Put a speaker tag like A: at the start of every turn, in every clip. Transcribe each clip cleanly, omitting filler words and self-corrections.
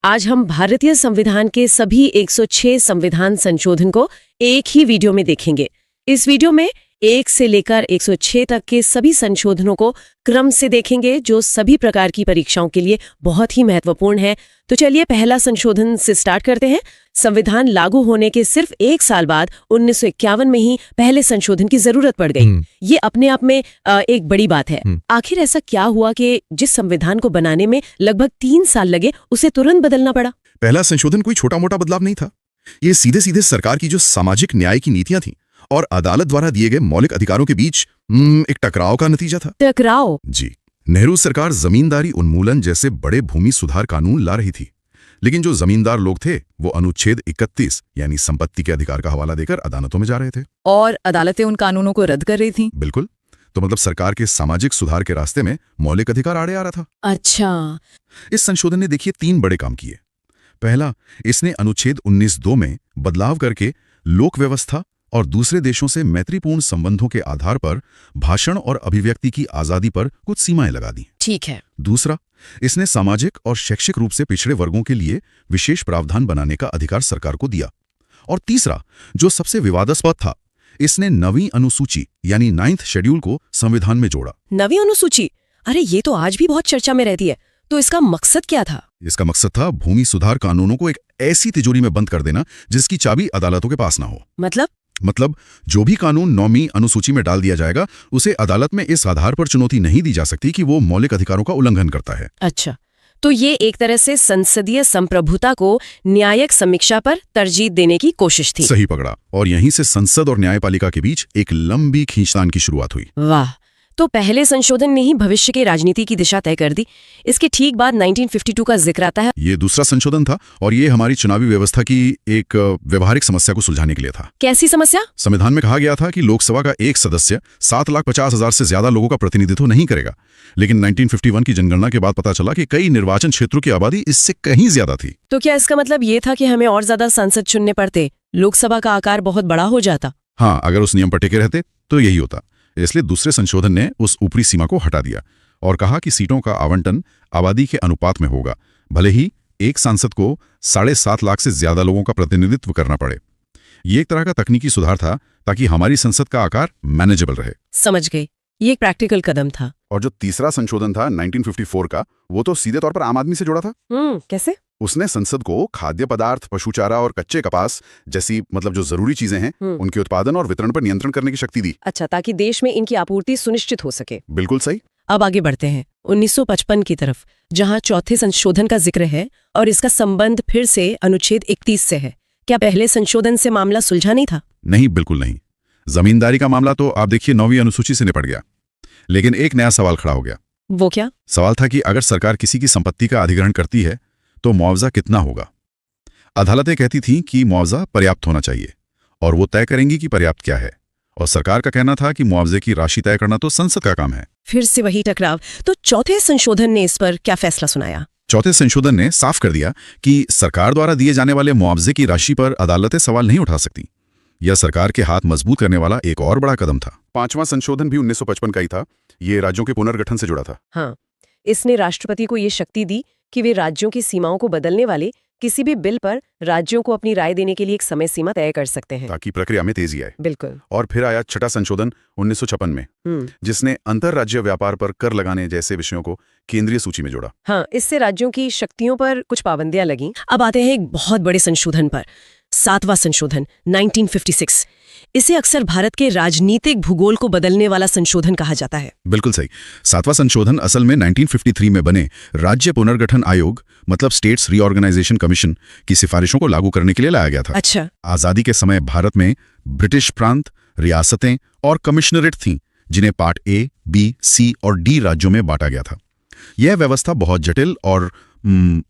A: आज हम भारतीय संविधान के सभी 106 संविधान संशोधन को एक ही वीडियो में देखेंगे। इस वीडियो में 1 से लेकर 106 तक के सभी संशोधनों को क्रम से देखेंगे, जो सभी प्रकार की परीक्षाओं के लिए बहुत ही महत्वपूर्ण है। तो चलिए पहला संशोधन से स्टार्ट करते हैं। संविधान लागू होने के सिर्फ 1 साल बाद 1951 में ही पहले संशोधन की जरूरत पड़ गई। ये अपने आप में एक बड़ी बात है। आखिर ऐसा क्या हुआ कि जिस संविधान को बनाने में लगभग 3 साल लगे, उसे तुरंत बदलना पड़ा?
B: पहला संशोधन कोई छोटा मोटा बदलाव नहीं था। ये सीधे सीधे सरकार की जो सामाजिक न्याय की नीतियां थी और अदालत द्वारा दिए गए मौलिक अधिकारों के बीच एक टकराव का नतीजा था।
A: टकराव?
B: जी। नेहरू सरकार जमींदारी उन्मूलन जैसे बड़े भूमि सुधार कानून ला रही थी, लेकिन जो जमींदार लोग थे वो अनुच्छेद 31 यानी संपत्ति के अधिकार का हवाला देकर अदालतों में जा रहे थे,
C: और अदालतें उन कानूनों को रद्द कर रही थी।
B: बिल्कुल। तो मतलब सरकार के सामाजिक सुधार के रास्ते में मौलिक अधिकार आड़े आ रहा था।
A: अच्छा।
B: इस संशोधन ने देखिए 3 बड़े काम किए। पहला, इसने अनुच्छेद 19(2) में बदलाव करके लोक व्यवस्था और दूसरे देशों से मैत्रीपूर्ण संबंधों के आधार पर भाषण और अभिव्यक्ति की आजादी पर कुछ सीमाएं लगा दी।
A: ठीक है।
B: दूसरा, इसने सामाजिक और शैक्षिक रूप से पिछड़े वर्गों के लिए विशेष प्रावधान बनाने का अधिकार सरकार को दिया। और तीसरा, जो सबसे विवादास्पद था, इसने नवीं अनुसूची यानी 9th शेड्यूल को संविधान में जोड़ा।
A: नवीं अनुसूची? अरे ये तो आज भी बहुत चर्चा में रहती है। तो इसका मकसद क्या था?
B: इसका मकसद था भूमि सुधार कानूनों को एक ऐसी तिजोरी में बंद कर देना जिसकी चाबी अदालतों के पास ना हो। मतलब जो भी कानून 9वीं अनुसूची में डाल दिया जाएगा, उसे अदालत में इस आधार पर चुनौती नहीं दी जा सकती कि वो मौलिक अधिकारों का उल्लंघन करता है।
A: अच्छा, तो ये एक तरह से संसदीय संप्रभुता को न्यायिक समीक्षा पर तरजीह देने की कोशिश थी।
B: सही पकड़ा। और यहीं से संसद और न्यायपालिका के बीच एक लंबी खींचतान की शुरुआत हुई।
A: वाह, तो पहले संशोधन ने ही भविष्य की राजनीति की दिशा तय कर दी। इसके ठीक बाद 1952 का जिक्र आता है।
B: ये दूसरा संशोधन था और ये हमारी चुनावी व्यवस्था की एक व्यवहारिक समस्या को सुलझाने के लिए था।
A: कैसी समस्या?
B: संविधान में कहा गया था कि लोकसभा का एक सदस्य 7,50,000 से ज्यादा लोगों का प्रतिनिधित्व नहीं करेगा, लेकिन 1951 की जनगणना के बाद पता चला कि कई निर्वाचन क्षेत्रों की आबादी इससे कहीं ज्यादा थी।
A: तो क्या इसका मतलब ये था कि हमें और ज्यादा सांसद चुनने पड़ते, लोकसभा का आकार बहुत बड़ा हो जाता?
B: हाँ, अगर उस नियम पर टिके रहते तो यही होता। इसलिए दूसरे संशोधन ने उस ऊपरी सीमा को हटा दिया और कहा कि सीटों का आवंटन आबादी के अनुपात में होगा, भले ही एक सांसद को 7.5 लाख से ज्यादा लोगों का प्रतिनिधित्व करना पड़े। ये एक तरह का तकनीकी सुधार था ताकि हमारी संसद का आकार मैनेजेबल रहे।
A: समझ गई, ये एक प्रैक्टिकल कदम था।
B: और जो तीसरा संशोधन था 1954 का, वो तो सीधे तौर पर आम आदमी से जुड़ा था।
A: कैसे?
B: उसने संसद को खाद्य पदार्थ, पशु चारा और कच्चे कपास जैसी मतलब जो जरूरी चीजें हैं, उनके उत्पादन और वितरण पर नियंत्रण करने की शक्ति दी।
A: अच्छा, ताकि देश में इनकी आपूर्ति सुनिश्चित हो सके।
B: बिल्कुल सही।
A: अब आगे बढ़ते हैं 1955 की तरफ, जहां चौथे संशोधन का जिक्र है और इसका संबंध फिर से अनुच्छेद 31 से है। क्या पहले संशोधन से मामला सुलझा नहीं था?
B: नहीं, बिल्कुल नहीं। जमींदारी का मामला तो आप देखिए 9वीं अनुसूची से निपट गया, लेकिन एक नया सवाल खड़ा हो गया।
A: वो क्या?
B: सवाल था कि अगर सरकार किसी की संपत्ति का अधिग्रहण करती है तो मुआवजा कितना होगा। अदालतें कहती थीं कि मुआवजा पर्याप्त होना चाहिए और वो तय करेंगी कि पर्याप्त क्या है, और सरकार का कहना था कि मुआवजे की राशि तय करना तो संसद का काम है।
A: फिर से वही टकराव। तो चौथे संशोधन ने इस पर क्या फैसला सुनाया?
B: चौथे संशोधन ने साफ कर दिया कि सरकार द्वारा दिए जाने वाले मुआवजे की राशि पर अदालतें सवाल नहीं उठा सकती। यह सरकार के हाथ मजबूत करने वाला एक और बड़ा कदम था। 5वां संशोधन भी 1955 का ही था। ये राज्यों के पुनर्गठन से जुड़ा था।
A: हाँ, इसने राष्ट्रपति को ये शक्ति दी कि वे राज्यों की सीमाओं को बदलने वाले किसी भी बिल पर राज्यों को अपनी राय देने के लिए एक समय सीमा तय कर सकते हैं,
B: ताकि प्रक्रिया में तेजी आए।
A: बिल्कुल।
B: और फिर आया छठा संशोधन 1956 में, जिसने अंतरराज्य व्यापार पर कर लगाने जैसे विषयों को केंद्रीय सूची में जोड़ा।
A: हाँ, इससे राज्यों की शक्तियों पर कुछ पाबंदियां लगीं। अब आते हैं एक बहुत बड़े संशोधन पर, 7वां संशोधन 1956। इसे अक्सर भारत के राजनीतिक भूगोल को बदलने वाला संशोधन कहा जाता है।
B: बिल्कुल सही। 7वां संशोधन असल में 1953 में बने राज्य पुनर्गठन आयोग मतलब स्टेट्स रीऑर्गेनाइजेशन कमीशन की सिफारिशों को लागू करने के लिए लाया गया था।
A: अच्छा।
B: आजादी के समय भारत में ब्रिटिश प्रांत, रियासतें और कमिश्नरेट थीं, जिन्हें पार्ट ए, बी, सी और डी राज्यों में बांटा गया था। यह व्यवस्था बहुत जटिल और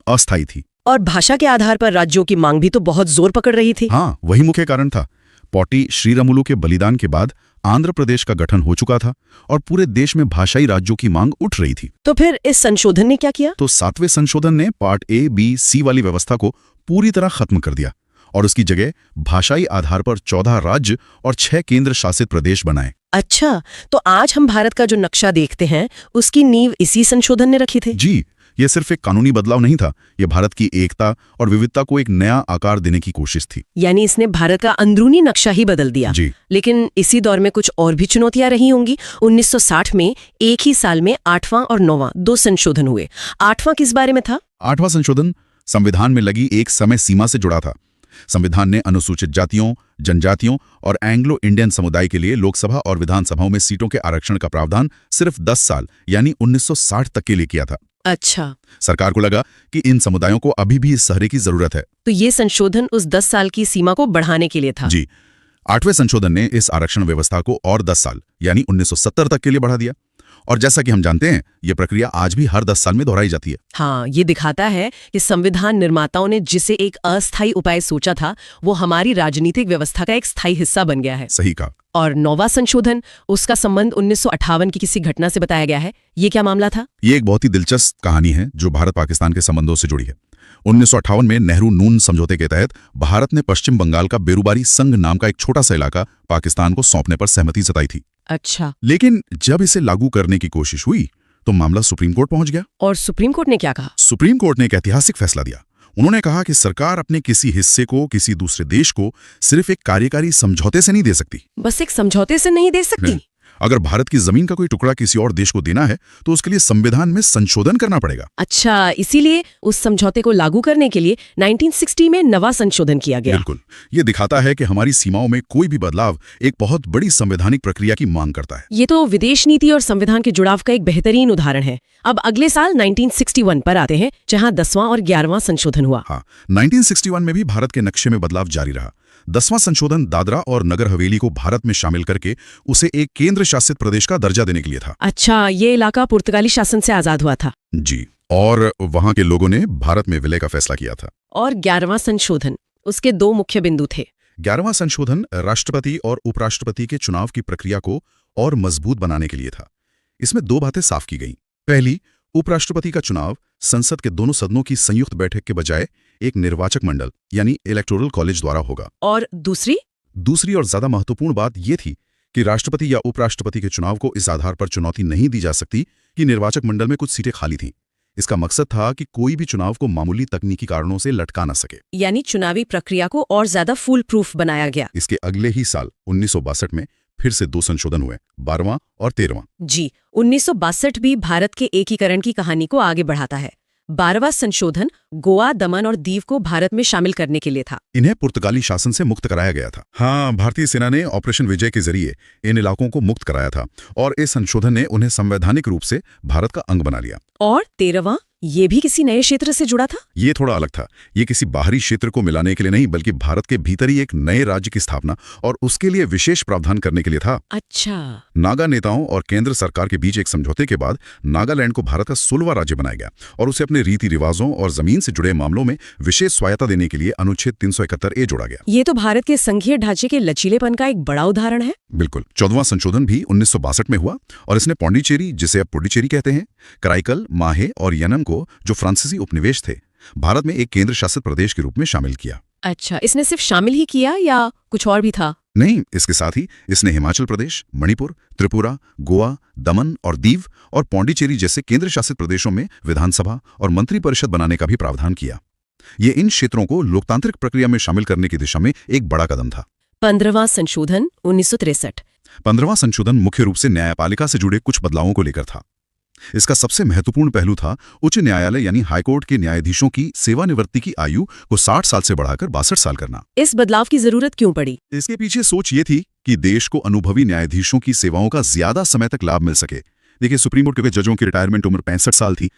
B: अस्थायी थी,
A: और भाषा के आधार पर राज्यों की मांग भी तो बहुत जोर पकड़ रही थी।
B: हाँ, वही मुख्य कारण था। पोटी श्रीरामुलु के बलिदान के बाद आंध्र प्रदेश का गठन हो चुका था और पूरे देश में भाषाई राज्यों की मांग उठ रही थी।
A: तो फिर इस संशोधन ने क्या किया?
B: तो 7वें संशोधन ने पार्ट ए, बी, सी वाली व्यवस्था को पूरी तरह खत्म कर दिया और उसकी जगह भाषाई आधार पर 14 राज्य और 6 केंद्र शासित प्रदेश बनाए।
A: अच्छा, तो आज हम भारत का जो नक्शा देखते हैं उसकी नींव इसी संशोधन ने रखी थी।
B: जी, यह सिर्फ एक कानूनी बदलाव नहीं था, यह भारत की एकता और विविधता को एक नया आकार देने की कोशिश थी।
A: यानी इसने भारत का अंदरूनी नक्शा ही बदल दिया।
B: जी।
A: लेकिन इसी दौर में कुछ और भी चुनौतियां रही होंगी। 1960 में एक ही साल में 8वां और 9वां 2 संशोधन हुए। 8वां किस बारे में था?
B: 8वां संशोधन संविधान में लगी एक समय सीमा से जुड़ा था। संविधान ने अनुसूचित जातियों, जनजातियों और एंग्लो इंडियन समुदाय के लिए लोकसभा और विधानसभाओं में सीटों के आरक्षण का प्रावधान सिर्फ 10 साल यानी 1960 तक के लिए किया था।
A: अच्छा,
B: सरकार को लगा कि इन समुदायों को अभी भी इस सहरे की जरूरत है।
A: तो ये संशोधन उस 10 साल की सीमा को बढ़ाने के लिए था।
B: जी। 8वें संशोधन ने इस आरक्षण व्यवस्था को और 10 साल यानी 1970 तक के लिए बढ़ा दिया। और जैसा कि हम जानते हैं, यह प्रक्रिया आज भी हर 10 साल में दोहराई जाती है।
A: हाँ, ये दिखाता है कि संविधान निर्माताओं ने जिसे एक अस्थायी उपाय सोचा था, वो हमारी राजनीतिक व्यवस्था का एक स्थायी हिस्सा बन गया है।
B: सही कहा।
A: और 9वां संशोधन, उसका संबंध 1958 की किसी घटना से बताया गया है। ये क्या मामला था?
B: ये एक बहुत ही दिलचस्प कहानी है जो भारत पाकिस्तान के संबंधों से जुड़ी है। 1958 में नेहरू नून समझौते के तहत भारत ने पश्चिम बंगाल का बेरुबारी संघ नाम का एक छोटा सा इलाका पाकिस्तान को सौंपने पर सहमति जताई थी।
A: अच्छा।
B: लेकिन जब इसे लागू करने की कोशिश हुई तो मामला सुप्रीम कोर्ट पहुंच गया।
A: और सुप्रीम कोर्ट ने क्या कहा?
B: सुप्रीम कोर्ट ने एक ऐतिहासिक फैसला दिया। उन्होंने कहा कि सरकार अपने किसी हिस्से को किसी दूसरे देश को सिर्फ एक कार्यकारी समझौते से नहीं दे सकती।
A: बस एक समझौते से नहीं दे सकती?
B: अगर भारत की जमीन का कोई टुकड़ा किसी और देश को देना है तो उसके लिए संविधान में संशोधन करना पड़ेगा।
A: अच्छा, इसीलिए उस समझौते को लागू करने के लिए 1960 में 9वां संशोधन किया गया।
B: बिल्कुल। ये दिखाता है कि हमारी सीमाओं में कोई भी बदलाव एक बहुत बड़ी संवैधानिक प्रक्रिया की मांग करता है।
A: ये तो विदेश नीति और संविधान के जुड़ाव का एक बेहतरीन उदाहरण है। अब अगले साल 1961 पर आते हैं, जहां 10वां और 11वां संशोधन हुआ।
B: हाँ, 1961 में भी भारत के नक्शे में बदलाव जारी रहा। 10वां संशोधन दादरा और नगर हवेली को भारत में शामिल करके उसे एक केंद्र शासित प्रदेश का दर्जा देने के लिए था।
A: अच्छा, ये इलाका पुर्तगाली शासन से आजाद हुआ था।
B: जी। और वहां के लोगों ने भारत में विलय का फैसला किया था।
A: और 11वां संशोधन, उसके 2 मुख्य बिंदु थे।
B: 11वां संशोधन राष्ट्रपति और उपराष्ट्रपति के चुनाव की प्रक्रिया को और मजबूत बनाने के लिए था। इसमें 2 बातें साफ की गईं। पहली, उपराष्ट्रपति का चुनाव संसद के दोनों सदनों की संयुक्त बैठक के बजाय एक निर्वाचक मंडल यानी इलेक्टोरल कॉलेज द्वारा होगा।
A: और दूसरी
B: और ज्यादा महत्वपूर्ण बात यह थी कि राष्ट्रपति या उपराष्ट्रपति के चुनाव को इस आधार पर चुनौती नहीं दी जा सकती कि निर्वाचक मंडल में कुछ सीटें खाली थीं। इसका मकसद था कि कोई भी चुनाव को मामूली तकनीकी कारणों से लटका न सके।
A: यानी चुनावी प्रक्रिया को और ज्यादा फुल प्रूफ बनाया गया।
B: इसके अगले ही साल 1962 में फिर से 2 संशोधन हुए, 12वां और 13वां।
A: जी, 1962 भी भारत के एकीकरण की कहानी को आगे बढ़ाता है। 12वां संशोधन गोवा, दमन और दीव को भारत में शामिल करने के लिए था।
B: इन्हें पुर्तगाली शासन से मुक्त कराया गया था। हाँ, भारतीय सेना ने ऑपरेशन विजय के जरिए इन इलाकों को मुक्त कराया था और इस संशोधन ने उन्हें संवैधानिक रूप से भारत का अंग बना लिया।
A: और 13वां, ये भी किसी नए क्षेत्र से जुड़ा था?
B: ये थोड़ा अलग था। ये किसी बाहरी क्षेत्र को मिलाने के लिए नहीं, बल्कि भारत के भीतर ही एक नए राज्य की स्थापना और उसके लिए विशेष प्रावधान करने के लिए था।
A: अच्छा।
B: नागा नेताओं और केंद्र सरकार के बीच एक समझौते के बाद नागालैंड को भारत का 16वां राज्य बनाया गया और उसे अपने रीति रिवाजों और जमीन से जुड़े मामलों में विशेष स्वायत्ता देने के लिए अनुच्छेद 371A जोड़ा गया।
A: ये तो भारत के संघीय ढांचे के लचीलेपन का एक बड़ा उदाहरण है।
B: बिल्कुल। 14वां संशोधन भी 1962 में हुआ और इसने पौंडीचेरी, जिसे अब पुडुचेरी कहते हैं, कराईकल, माहे और यनम को, जो फ्रांसीसी उपनिवेश थे, भारत में एक केंद्र शासित प्रदेश के रूप में शामिल किया।
A: अच्छा, इसने सिर्फ शामिल ही किया या कुछ और भी था?
B: नहीं, इसके साथ ही इसने हिमाचल प्रदेश, मणिपुर, त्रिपुरा, गोवा, दमन और दीव और पौंडीचेरी जैसे केंद्र शासित प्रदेशों में विधानसभा और मंत्रिपरिषद बनाने का भी प्रावधान किया। ये इन क्षेत्रों को लोकतांत्रिक प्रक्रिया में शामिल करने की दिशा में एक बड़ा कदम था।
A: 15वां संशोधन 1963।
B: 15वां संशोधन मुख्य रूप से न्यायपालिका से जुड़े कुछ बदलावों को लेकर था। इसका सबसे महत्वपूर्ण पहलू था उच्च न्यायालय यानी हाईकोर्ट के न्यायाधीशों की सेवानिवृत्ति की आयु को 60 साल से बढ़ाकर 62 साल करना।
A: इस बदलाव की जरूरत क्यों पड़ी?
B: इसके पीछे सोच ये थी कि देश को अनुभवी न्यायाधीशों की सेवाओं का ज्यादा समय तक लाभ मिल सके। देखिए, सुप्रीम कोर्ट के जजों की रिटायरमेंट उम्र 65 साल थी,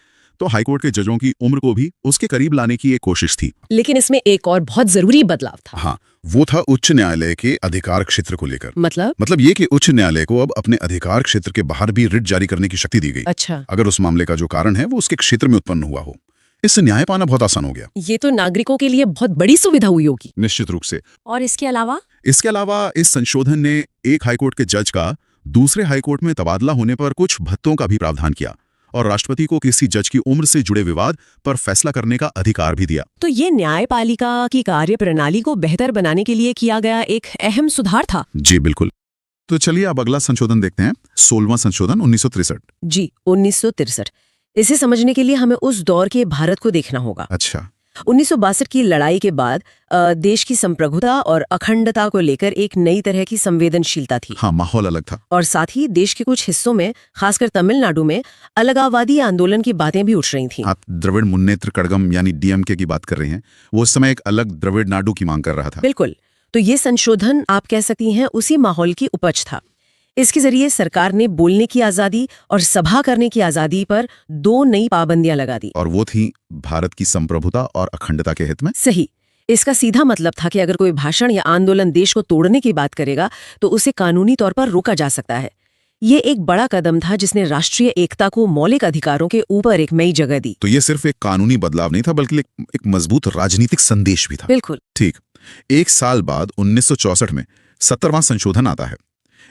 B: तो हाईकोर्ट के जजों की उम्र को भी उसके करीब लाने की एक कोशिश थी।
A: लेकिन इसमें एक और बहुत जरूरी बदलाव था।
B: हाँ, वो था उच्च न्यायालय के अधिकार क्षेत्र को लेकर।
A: मतलब
B: ये कि उच्च न्यायालय को अब अपने अधिकार क्षेत्र के बाहर भी रिट जारी करने की शक्ति दी गई।
A: अच्छा।
B: अगर उस मामले का जो कारण है वो उसके क्षेत्र में उत्पन्न हुआ हो। इससे न्याय पाना बहुत आसान हो गया।
A: ये तो नागरिकों के लिए बहुत बड़ी सुविधा हुई होगी।
B: निश्चित रूप से।
A: और इसके अलावा
B: इस संशोधन ने एक हाईकोर्ट के जज का दूसरे हाईकोर्ट में तबादला होने पर कुछ भत्तों का भी प्रावधान किया और राष्ट्रपति को किसी जज की उम्र से जुड़े विवाद पर फैसला करने का अधिकार भी दिया।
A: तो ये न्यायपालिका की कार्य प्रणाली को बेहतर बनाने के लिए किया गया एक अहम सुधार था।
B: जी बिल्कुल। तो चलिए अब अगला संशोधन देखते हैं, 16वां संशोधन 1963।
A: जी, 1963। इसे समझने के लिए हमें उस दौर के भारत को देखना होगा।
B: अच्छा।
A: 1962 की लड़ाई के बाद देश की संप्रभुता और अखंडता को लेकर एक नई तरह की संवेदनशीलता थी।
B: हाँ, माहौल अलग था।
A: और साथ ही देश के कुछ हिस्सों में, खासकर तमिलनाडु में, अलगाववादी आंदोलन की बातें भी उठ रही थीं।
B: आप द्रविड़ मुन्नेत्र कड़गम यानी डीएमके की बात कर रहे हैं। वो उस समय एक अलग द्रविड़ नाडु की मांग कर रहा था।
A: बिल्कुल। तो ये संशोधन आप कह सकती हैं उसी माहौल की उपज था। इसके जरिए सरकार ने बोलने की आजादी और सभा करने की आजादी पर 2 नई पाबंदियां लगा दी।
B: और वो थी भारत की संप्रभुता और अखंडता के हित में।
A: सही। इसका सीधा मतलब था कि अगर कोई भाषण या आंदोलन देश को तोड़ने की बात करेगा तो उसे कानूनी तौर पर रोका जा सकता है। ये एक बड़ा कदम था जिसने राष्ट्रीय एकता को मौलिक अधिकारों के ऊपर एक नई जगह दी।
B: तो ये सिर्फ एक कानूनी बदलाव नहीं था, बल्कि एक मजबूत राजनीतिक संदेश भी था।
A: बिल्कुल
B: ठीक। एक साल बाद 1964 में 70वां संशोधन आता है।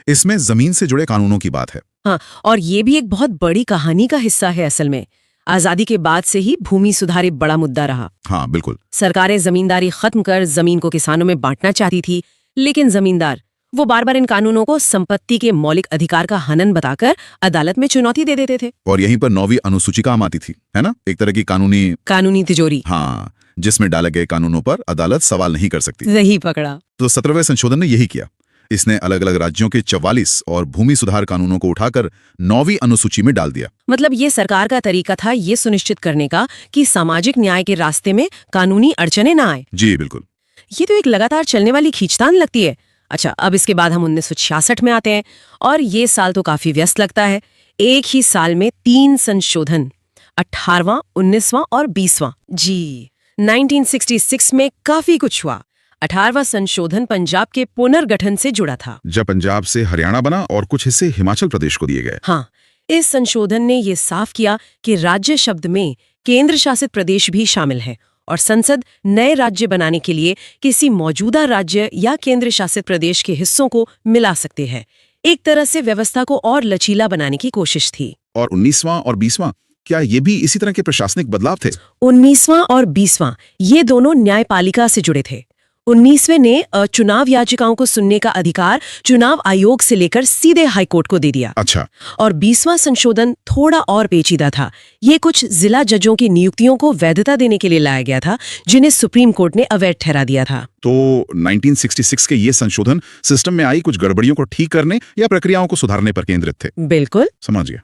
B: इसमें जमीन से जुड़े कानूनों की बात है।
A: हाँ, और ये भी एक बहुत बड़ी कहानी का हिस्सा है। असल में आजादी के बाद से ही भूमि सुधार एक बड़ा मुद्दा रहा।
B: हाँ, बिल्कुल।
A: सरकारें जमींदारी खत्म कर जमीन को किसानों में बांटना चाहती थी, लेकिन जमींदार वो बार-बार इन कानूनों को संपत्ति के मौलिक अधिकार का हनन बताकर अदालत में चुनौती दे देते थे।
B: और यहीं पर 9वीं अनुसूची काम आती थी, है ना? एक तरह की कानूनी
A: तिजोरी।
B: हाँ, जिसमें डाले गए कानूनों पर अदालत सवाल नहीं कर सकती।
A: सही पकड़ा।
B: तो 17वें संशोधन ने यही किया। इसने अलग अलग राज्यों के 44 और भूमि सुधार कानूनों को उठाकर 9वीं अनुसूची में डाल दिया।
A: मतलब ये सरकार का तरीका था ये सुनिश्चित करने का कि सामाजिक न्याय के रास्ते में कानूनी अड़चने ना आए।
B: जी बिल्कुल।
A: ये तो एक लगातार चलने वाली खींचतान लगती है। अच्छा, अब इसके बाद हम 1966 में आते हैं और ये साल तो काफी व्यस्त लगता है। एक ही साल में 3 संशोधन, 18वां, 19वां और 20वां। जी, 1966 में काफी कुछ हुआ। 18वां संशोधन पंजाब के पुनर्गठन से जुड़ा था,
B: जब पंजाब से हरियाणा बना और कुछ हिस्से हिमाचल प्रदेश को दिए गए।
A: हाँ, इस संशोधन ने ये साफ किया कि राज्य शब्द में केंद्र शासित प्रदेश भी शामिल है और संसद नए राज्य बनाने के लिए किसी मौजूदा राज्य या केंद्र शासित प्रदेश के हिस्सों को मिला सकते हैं। एक तरह से व्यवस्था को और लचीला बनाने की कोशिश थी।
B: और 19वां और 20वां, क्या ये भी इसी तरह के प्रशासनिक बदलाव थे?
A: 19वां और 20वां ये दोनों न्यायपालिका से जुड़े थे। 19वें ने चुनाव याचिकाओं को सुनने का अधिकार चुनाव आयोग से लेकर सीधे हाईकोर्ट को दे दिया।
B: अच्छा।
A: और 20वां संशोधन थोड़ा और पेचीदा था। ये कुछ जिला जजों की नियुक्तियों को वैधता देने के लिए लाया गया था, जिन्हें सुप्रीम कोर्ट ने अवैध ठहरा दिया था।
B: तो 1966 के ये संशोधन सिस्टम में आई कुछ गड़बड़ियों को ठीक करने या प्रक्रियाओं को सुधारने पर केंद्रित थे।
A: बिल्कुल।
B: समझ गया।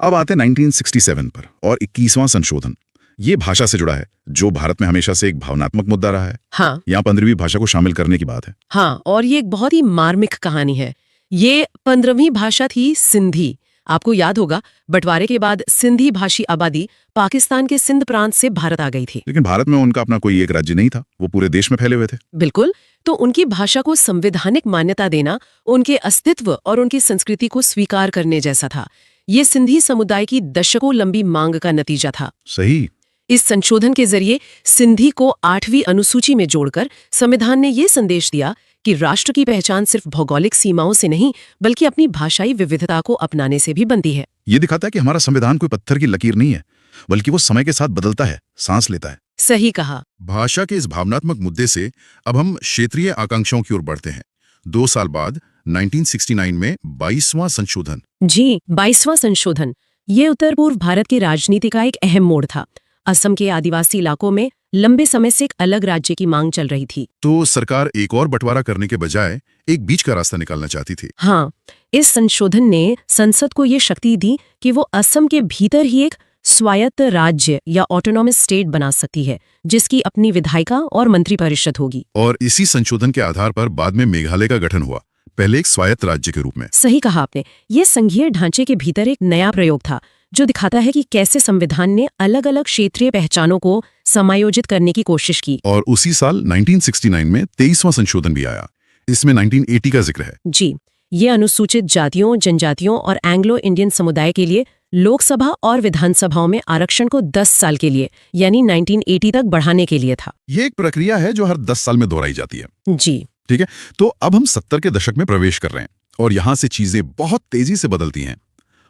B: अब आते 1967 पर और 21वां संशोधन। ये भाषा से जुड़ा है, जो भारत में हमेशा से एक भावनात्मक मुद्दा रहा है।
A: हाँ,
B: यहाँ 15वीं भाषा को शामिल करने की बात है।
A: हाँ, और ये एक बहुत ही मार्मिक कहानी है। ये 15वीं भाषा थी सिंधी। आपको याद होगा, बंटवारे के बाद सिंधी भाषी आबादी पाकिस्तान के सिंध प्रांत से भारत आ गई थी।
B: लेकिन भारत में उनका अपना कोई एक राज्य नहीं था, वो पूरे देश में फैले हुए थे।
A: बिल्कुल। तो उनकी भाषा को संवैधानिक मान्यता देना उनके अस्तित्व और उनकी संस्कृति को स्वीकार करने जैसा था। ये सिंधी समुदाय की दशकों लंबी मांग का नतीजा था।
B: सही।
A: इस संशोधन के जरिए सिंधी को 8वीं अनुसूची में जोड़कर संविधान ने ये संदेश दिया कि राष्ट्र की पहचान सिर्फ भौगोलिक सीमाओं से नहीं, बल्कि अपनी भाषाई विविधता को अपनाने से भी बनती है।
B: ये दिखाता है कि हमारा संविधान कोई पत्थर की लकीर नहीं है, बल्कि वो समय के साथ बदलता है, सांस लेता है।
A: सही कहा।
B: भाषा के इस भावनात्मक मुद्दे से अब हम क्षेत्रीय आकांक्षाओं की ओर बढ़ते हैं। 2 साल बाद 1969 में 22वां संशोधन।
A: जी, 22वां संशोधन। ये उत्तर पूर्व भारत के राजनीति का एक अहम मोड़ था। असम के आदिवासी इलाकों में लंबे समय से एक अलग राज्य की मांग चल रही थी।
B: तो सरकार एक और बंटवारा करने के बजाय एक बीच का रास्ता निकालना चाहती थी।
A: हाँ, इस संशोधन ने संसद को ये शक्ति दी कि वो असम के भीतर ही एक स्वायत्त राज्य या ऑटोनॉमस स्टेट बना सकती है, जिसकी अपनी विधायिका और मंत्रिपरिषद होगी।
B: और इसी संशोधन के आधार पर बाद में मेघालय का गठन हुआ, पहले एक स्वायत्त राज्य के रूप में।
A: सही कहा आपने। ये संघीय ढांचे के भीतर एक नया प्रयोग था, जो दिखाता है कि कैसे संविधान ने अलग अलग क्षेत्रीय पहचानों को समायोजित करने की कोशिश की।
B: और उसी साल 1969 में 23वां संशोधन भी आया। इसमें 1980 का जिक्र है।
A: जी, ये अनुसूचित जातियों, जनजातियों और एंग्लो इंडियन समुदाय के लिए लोकसभा और विधानसभाओं में आरक्षण को 10 साल के लिए यानी 1980 तक बढ़ाने के लिए था।
B: ये एक प्रक्रिया है जो हर 10 साल में दोहराई जाती है।
A: जी,
B: ठीक है। तो अब हम 70 के दशक में प्रवेश कर रहे हैं और यहां से चीजें बहुत तेजी से बदलती हैं।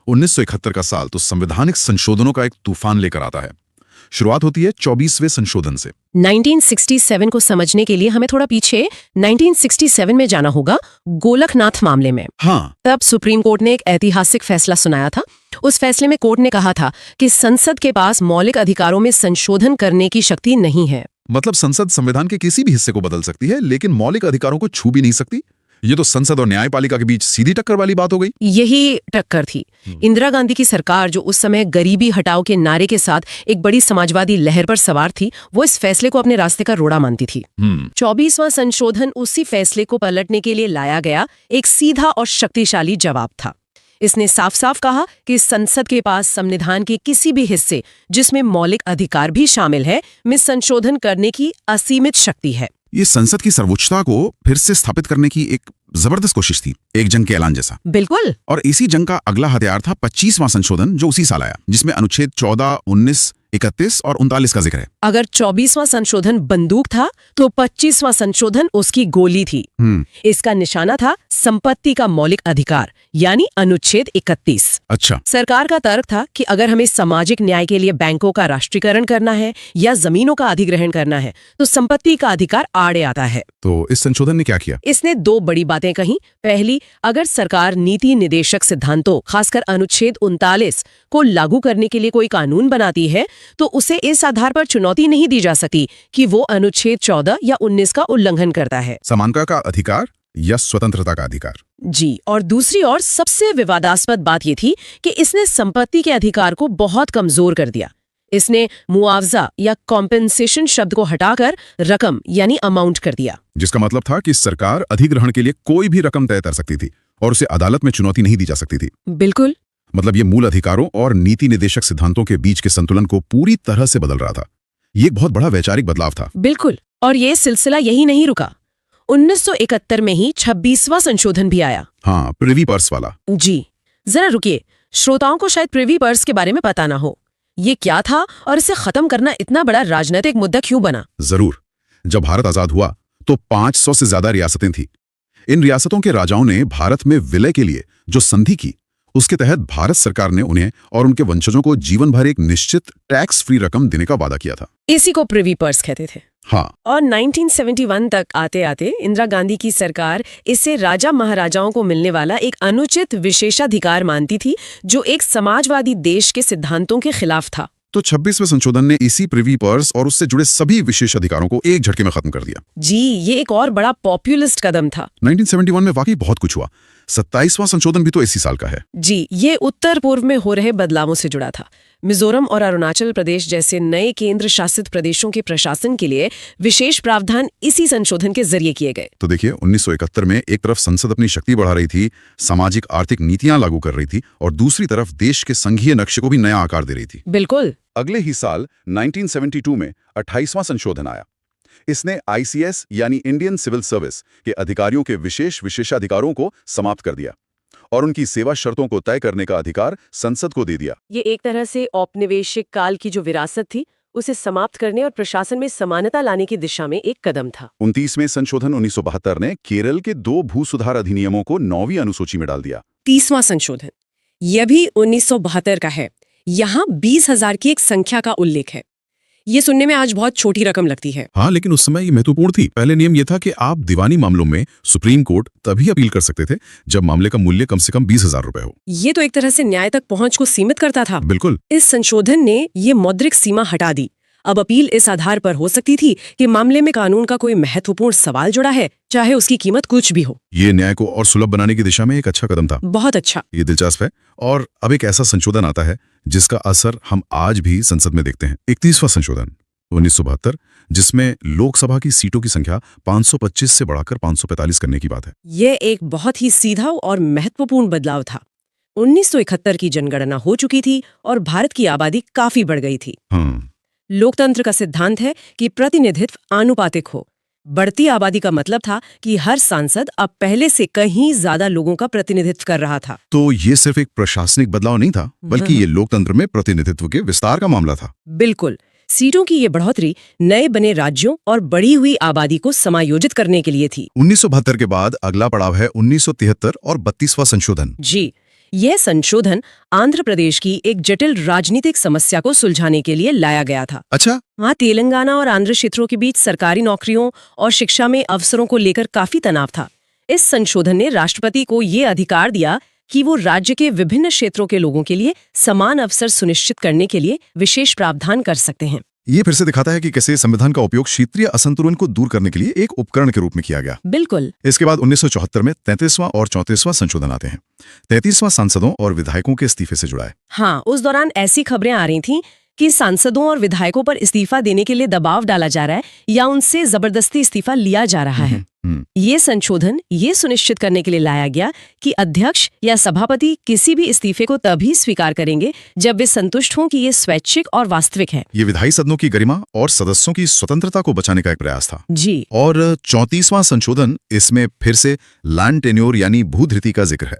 B: 1971 का साल तो संवैधानिक संशोधनों का एक तूफान लेकर आता है। शुरुआत होती है 24वें संशोधन से।
A: 1967 को समझने के लिए हमें थोड़ा पीछे 1967 में जाना होगा, गोलकनाथ मामले में।
B: हाँ।
A: तब सुप्रीम कोर्ट ने एक ऐतिहासिक फैसला सुनाया था। उस फैसले में कोर्ट ने कहा था कि संसद के पास मौलिक अधिकारों में संशोधन करने की शक्ति नहीं है।
B: मतलब संसद संविधान के किसी भी हिस्से को बदल सकती है लेकिन मौलिक अधिकारों को छू भी नहीं सकती। ये तो संसद और न्यायपालिका के बीच सीधी टक्कर वाली बात हो गई।
A: यही टक्कर थी। इंदिरा गांधी की सरकार, जो उस समय गरीबी हटाओ के नारे के साथ एक बड़ी समाजवादी लहर पर सवार थी, वो इस फैसले को अपने रास्ते का रोड़ा मानती थी। 24वां संशोधन उसी फैसले को पलटने के लिए लाया गया एक सीधा और शक्तिशाली जवाब था। इसने साफ साफ कहा कि संसद के पास संविधान के किसी भी हिस्से, जिसमें मौलिक अधिकार भी शामिल है, में संशोधन करने की असीमित शक्ति है।
B: ये संसद की सर्वोच्चता को फिर से स्थापित करने की एक जबरदस्त कोशिश थी, एक जंग के ऐलान जैसा।
A: बिल्कुल।
B: और इसी जंग का अगला हथियार था 25वां संशोधन, जो उसी साल आया, जिसमें अनुच्छेद 14, 19, 31 और 39 का जिक्र है।
A: अगर 24वां संशोधन बंदूक था तो 25वां संशोधन उसकी गोली थी। इसका निशाना था संपत्ति का मौलिक अधिकार, यानी अनुच्छेद 31।
B: अच्छा।
A: सरकार का तर्क था कि अगर हमें सामाजिक न्याय के लिए बैंकों का राष्ट्रीयकरण करना है या जमीनों का अधिग्रहण करना है तो संपत्ति का अधिकार आड़े आता है।
B: तो इस संशोधन ने क्या किया?
A: इसने दो बड़ी बातें कही। पहली, अगर सरकार नीति निर्देशक सिद्धांतों, खासकर अनुच्छेद 39 को लागू करने के लिए कोई कानून बनाती है तो उसे इस आधार पर चुनौती नहीं दी जा सकती कि वो अनुच्छेद 14 या 19 का उल्लंघन करता है।
B: समानता का अधिकार या स्वतंत्रता का अधिकार।
A: जी। और दूसरी और सबसे विवादास्पद बात ये थी कि इसने संपत्ति के अधिकार को बहुत कमजोर कर दिया। इसने मुआवजा या कॉम्पेंसेशन शब्द को हटाकर रकम यानी अमाउंट कर दिया,
B: जिसका मतलब था कि सरकार अधिग्रहण के लिए कोई भी रकम तय कर सकती थी और उसे अदालत में चुनौती नहीं दी जा सकती थी।
A: बिल्कुल।
B: मतलब ये मूल अधिकारों और नीति निर्देशक सिद्धांतों के बीच के संतुलन को पूरी तरह से बदल रहा था। ये एक बहुत बड़ा वैचारिक बदलाव था।
A: बिल्कुल। और ये सिलसिला यही नहीं रुका। 1971 में ही 26वां संशोधन भी आया।
B: हाँ, प्रिवी पर्स वाला।
A: जी। जरा रुकिए, श्रोताओं को शायद प्रिवी पर्स के बारे में पता ना हो। ये क्या था और इसे खत्म करना इतना बड़ा राजनीतिक मुद्दा क्यों बना?
B: जरूर। जब भारत आजाद हुआ तो 500 से ज्यादा रियासतें थीं। इन रियासतों के राजाओं ने भारत में विलय के लिए जो संधि की, उसके तहत भारत सरकार ने उन्हें और उनके वंशजों को जीवन भर एक निश्चित टैक्स फ्री रकम देने का वादा किया था।
A: इसी को प्रिवी पर्स कहते थे।
B: हाँ।
A: और 1971 तक आते आते इंदिरा गांधी की सरकार इसे राजा महाराजाओं को मिलने वाला एक अनुचित विशेषाधिकार मानती थी, जो एक समाजवादी देश के सिद्धांतों के खिलाफ था।
B: तो 26वें संशोधन ने इसी प्रिवी पर्स और उससे जुड़े सभी विशेष अधिकारों को एक झटके में खत्म कर दिया।
A: जी, ये एक और बड़ा पॉपुलिस्ट कदम था।
B: 1971 में वाकई बहुत कुछ हुआ। 27वां संशोधन भी तो इसी साल का है।
A: जी, ये उत्तर पूर्व में हो रहे बदलावों से जुड़ा था। मिजोरम और अरुणाचल प्रदेश जैसे नए केंद्र शासित प्रदेशों के प्रशासन के लिए विशेष प्रावधान इसी संशोधन के जरिए किए गए।
B: तो देखिए, 1971 में एक तरफ संसद अपनी शक्ति बढ़ा रही थी, सामाजिक आर्थिक नीतियां लागू कर रही थी, और दूसरी तरफ देश के संघीय नक्शे को भी नया आकार दे रही थी।
A: बिल्कुल।
B: अगले ही साल 1972 में 28वां संशोधन आया। इसने ICS यानी इंडियन सिविल सर्विस के अधिकारियों के विशेषाधिकारों को समाप्त कर दिया और उनकी सेवा शर्तों को तय करने का अधिकार संसद को दे दिया।
A: ये एक तरह से औपनिवेशिक काल की जो विरासत थी उसे समाप्त करने और प्रशासन में समानता लाने की दिशा में एक कदम था।
B: 29वें संशोधन 1972 ने केरल के 2 भू सुधार अधिनियमों को 9वीं अनुसूची में डाल दिया।
A: 30वां संशोधन, यह भी 1972 का है। यहाँ 20,000 की एक संख्या का उल्लेख है। ये सुनने में आज बहुत छोटी रकम लगती है।
B: हाँ, लेकिन उस समय ये महत्वपूर्ण थी। पहले नियम ये था कि आप दीवानी मामलों में सुप्रीम कोर्ट तभी अपील कर सकते थे जब मामले का मूल्य कम से कम 20,000 रुपए हो।
A: ये तो एक तरह से न्याय तक पहुंच को सीमित करता था।
B: बिल्कुल।
A: इस संशोधन ने ये मौद्रिक सीमा हटा दी। अब अपील इस आधार पर हो सकती थी कि मामले में कानून का कोई महत्वपूर्ण सवाल जुड़ा है, चाहे उसकी कीमत कुछ भी हो। ये
B: न्याय को और सुलभ बनाने की दिशा में एक अच्छा कदम था।
A: बहुत अच्छा।
B: ये दिलचस्प है। और अब एक ऐसा संशोधन आता है जिसका असर हम आज भी संसद में देखते हैं। 31वां संशोधन 1972, जिसमें लोकसभा की सीटों की संख्या 525 से बढ़ाकर 545 करने की बात है।
A: ये एक बहुत ही सीधा और महत्वपूर्ण बदलाव था। 1971 की जनगणना हो चुकी थी और भारत की आबादी काफी बढ़ गई थी। लोकतंत्र का सिद्धांत है कि प्रतिनिधित्व आनुपातिक हो। बढ़ती आबादी का मतलब था कि हर सांसद अब पहले से कहीं ज्यादा लोगों का प्रतिनिधित्व कर रहा था।
B: तो ये सिर्फ एक प्रशासनिक बदलाव नहीं था, बल्कि ये लोकतंत्र में प्रतिनिधित्व के विस्तार का मामला था।
A: बिल्कुल। सीटों की ये बढ़ोतरी नए बने राज्यों और बढ़ी हुई आबादी को समायोजित करने के लिए थी।
B: 1972 के बाद अगला पड़ाव है 1973 और 32वां संशोधन।
A: जी, यह संशोधन आंध्र प्रदेश की एक जटिल राजनीतिक समस्या को सुलझाने के लिए लाया गया था।
B: अच्छा।
A: वहाँ तेलंगाना और आंध्र क्षेत्रों के बीच सरकारी नौकरियों और शिक्षा में अवसरों को लेकर काफी तनाव था। इस संशोधन ने राष्ट्रपति को ये अधिकार दिया कि वो राज्य के विभिन्न क्षेत्रों के लोगों के लिए समान अवसर सुनिश्चित करने के लिए विशेष प्रावधान कर सकते हैं।
B: ये फिर से दिखाता है कि कैसे संविधान का उपयोग क्षेत्रीय असंतुलन को दूर करने के लिए एक उपकरण के रूप में किया गया।
A: बिल्कुल।
B: इसके बाद 1974 में 33वां और 34वां संशोधन आते हैं। 33वां सांसदों और विधायकों के इस्तीफे से जुड़ा है।
A: हाँ, उस दौरान ऐसी खबरें आ रही थीं कि सांसदों और विधायकों पर इस्तीफा देने के लिए दबाव डाला जा रहा है या उनसे जबरदस्ती इस्तीफा लिया जा रहा है। ये संशोधन ये सुनिश्चित करने के लिए लाया गया कि अध्यक्ष या सभापति किसी भी इस्तीफे को तभी स्वीकार करेंगे जब वे संतुष्ट हों कि ये स्वैच्छिक और वास्तविक है।
B: ये विधायी सदनों की गरिमा और सदस्यों की स्वतंत्रता को बचाने का एक प्रयास था।
A: जी।
B: और 34वां संशोधन, इसमें फिर से लैंड टेन्योर यानी भूधृति का जिक्र है।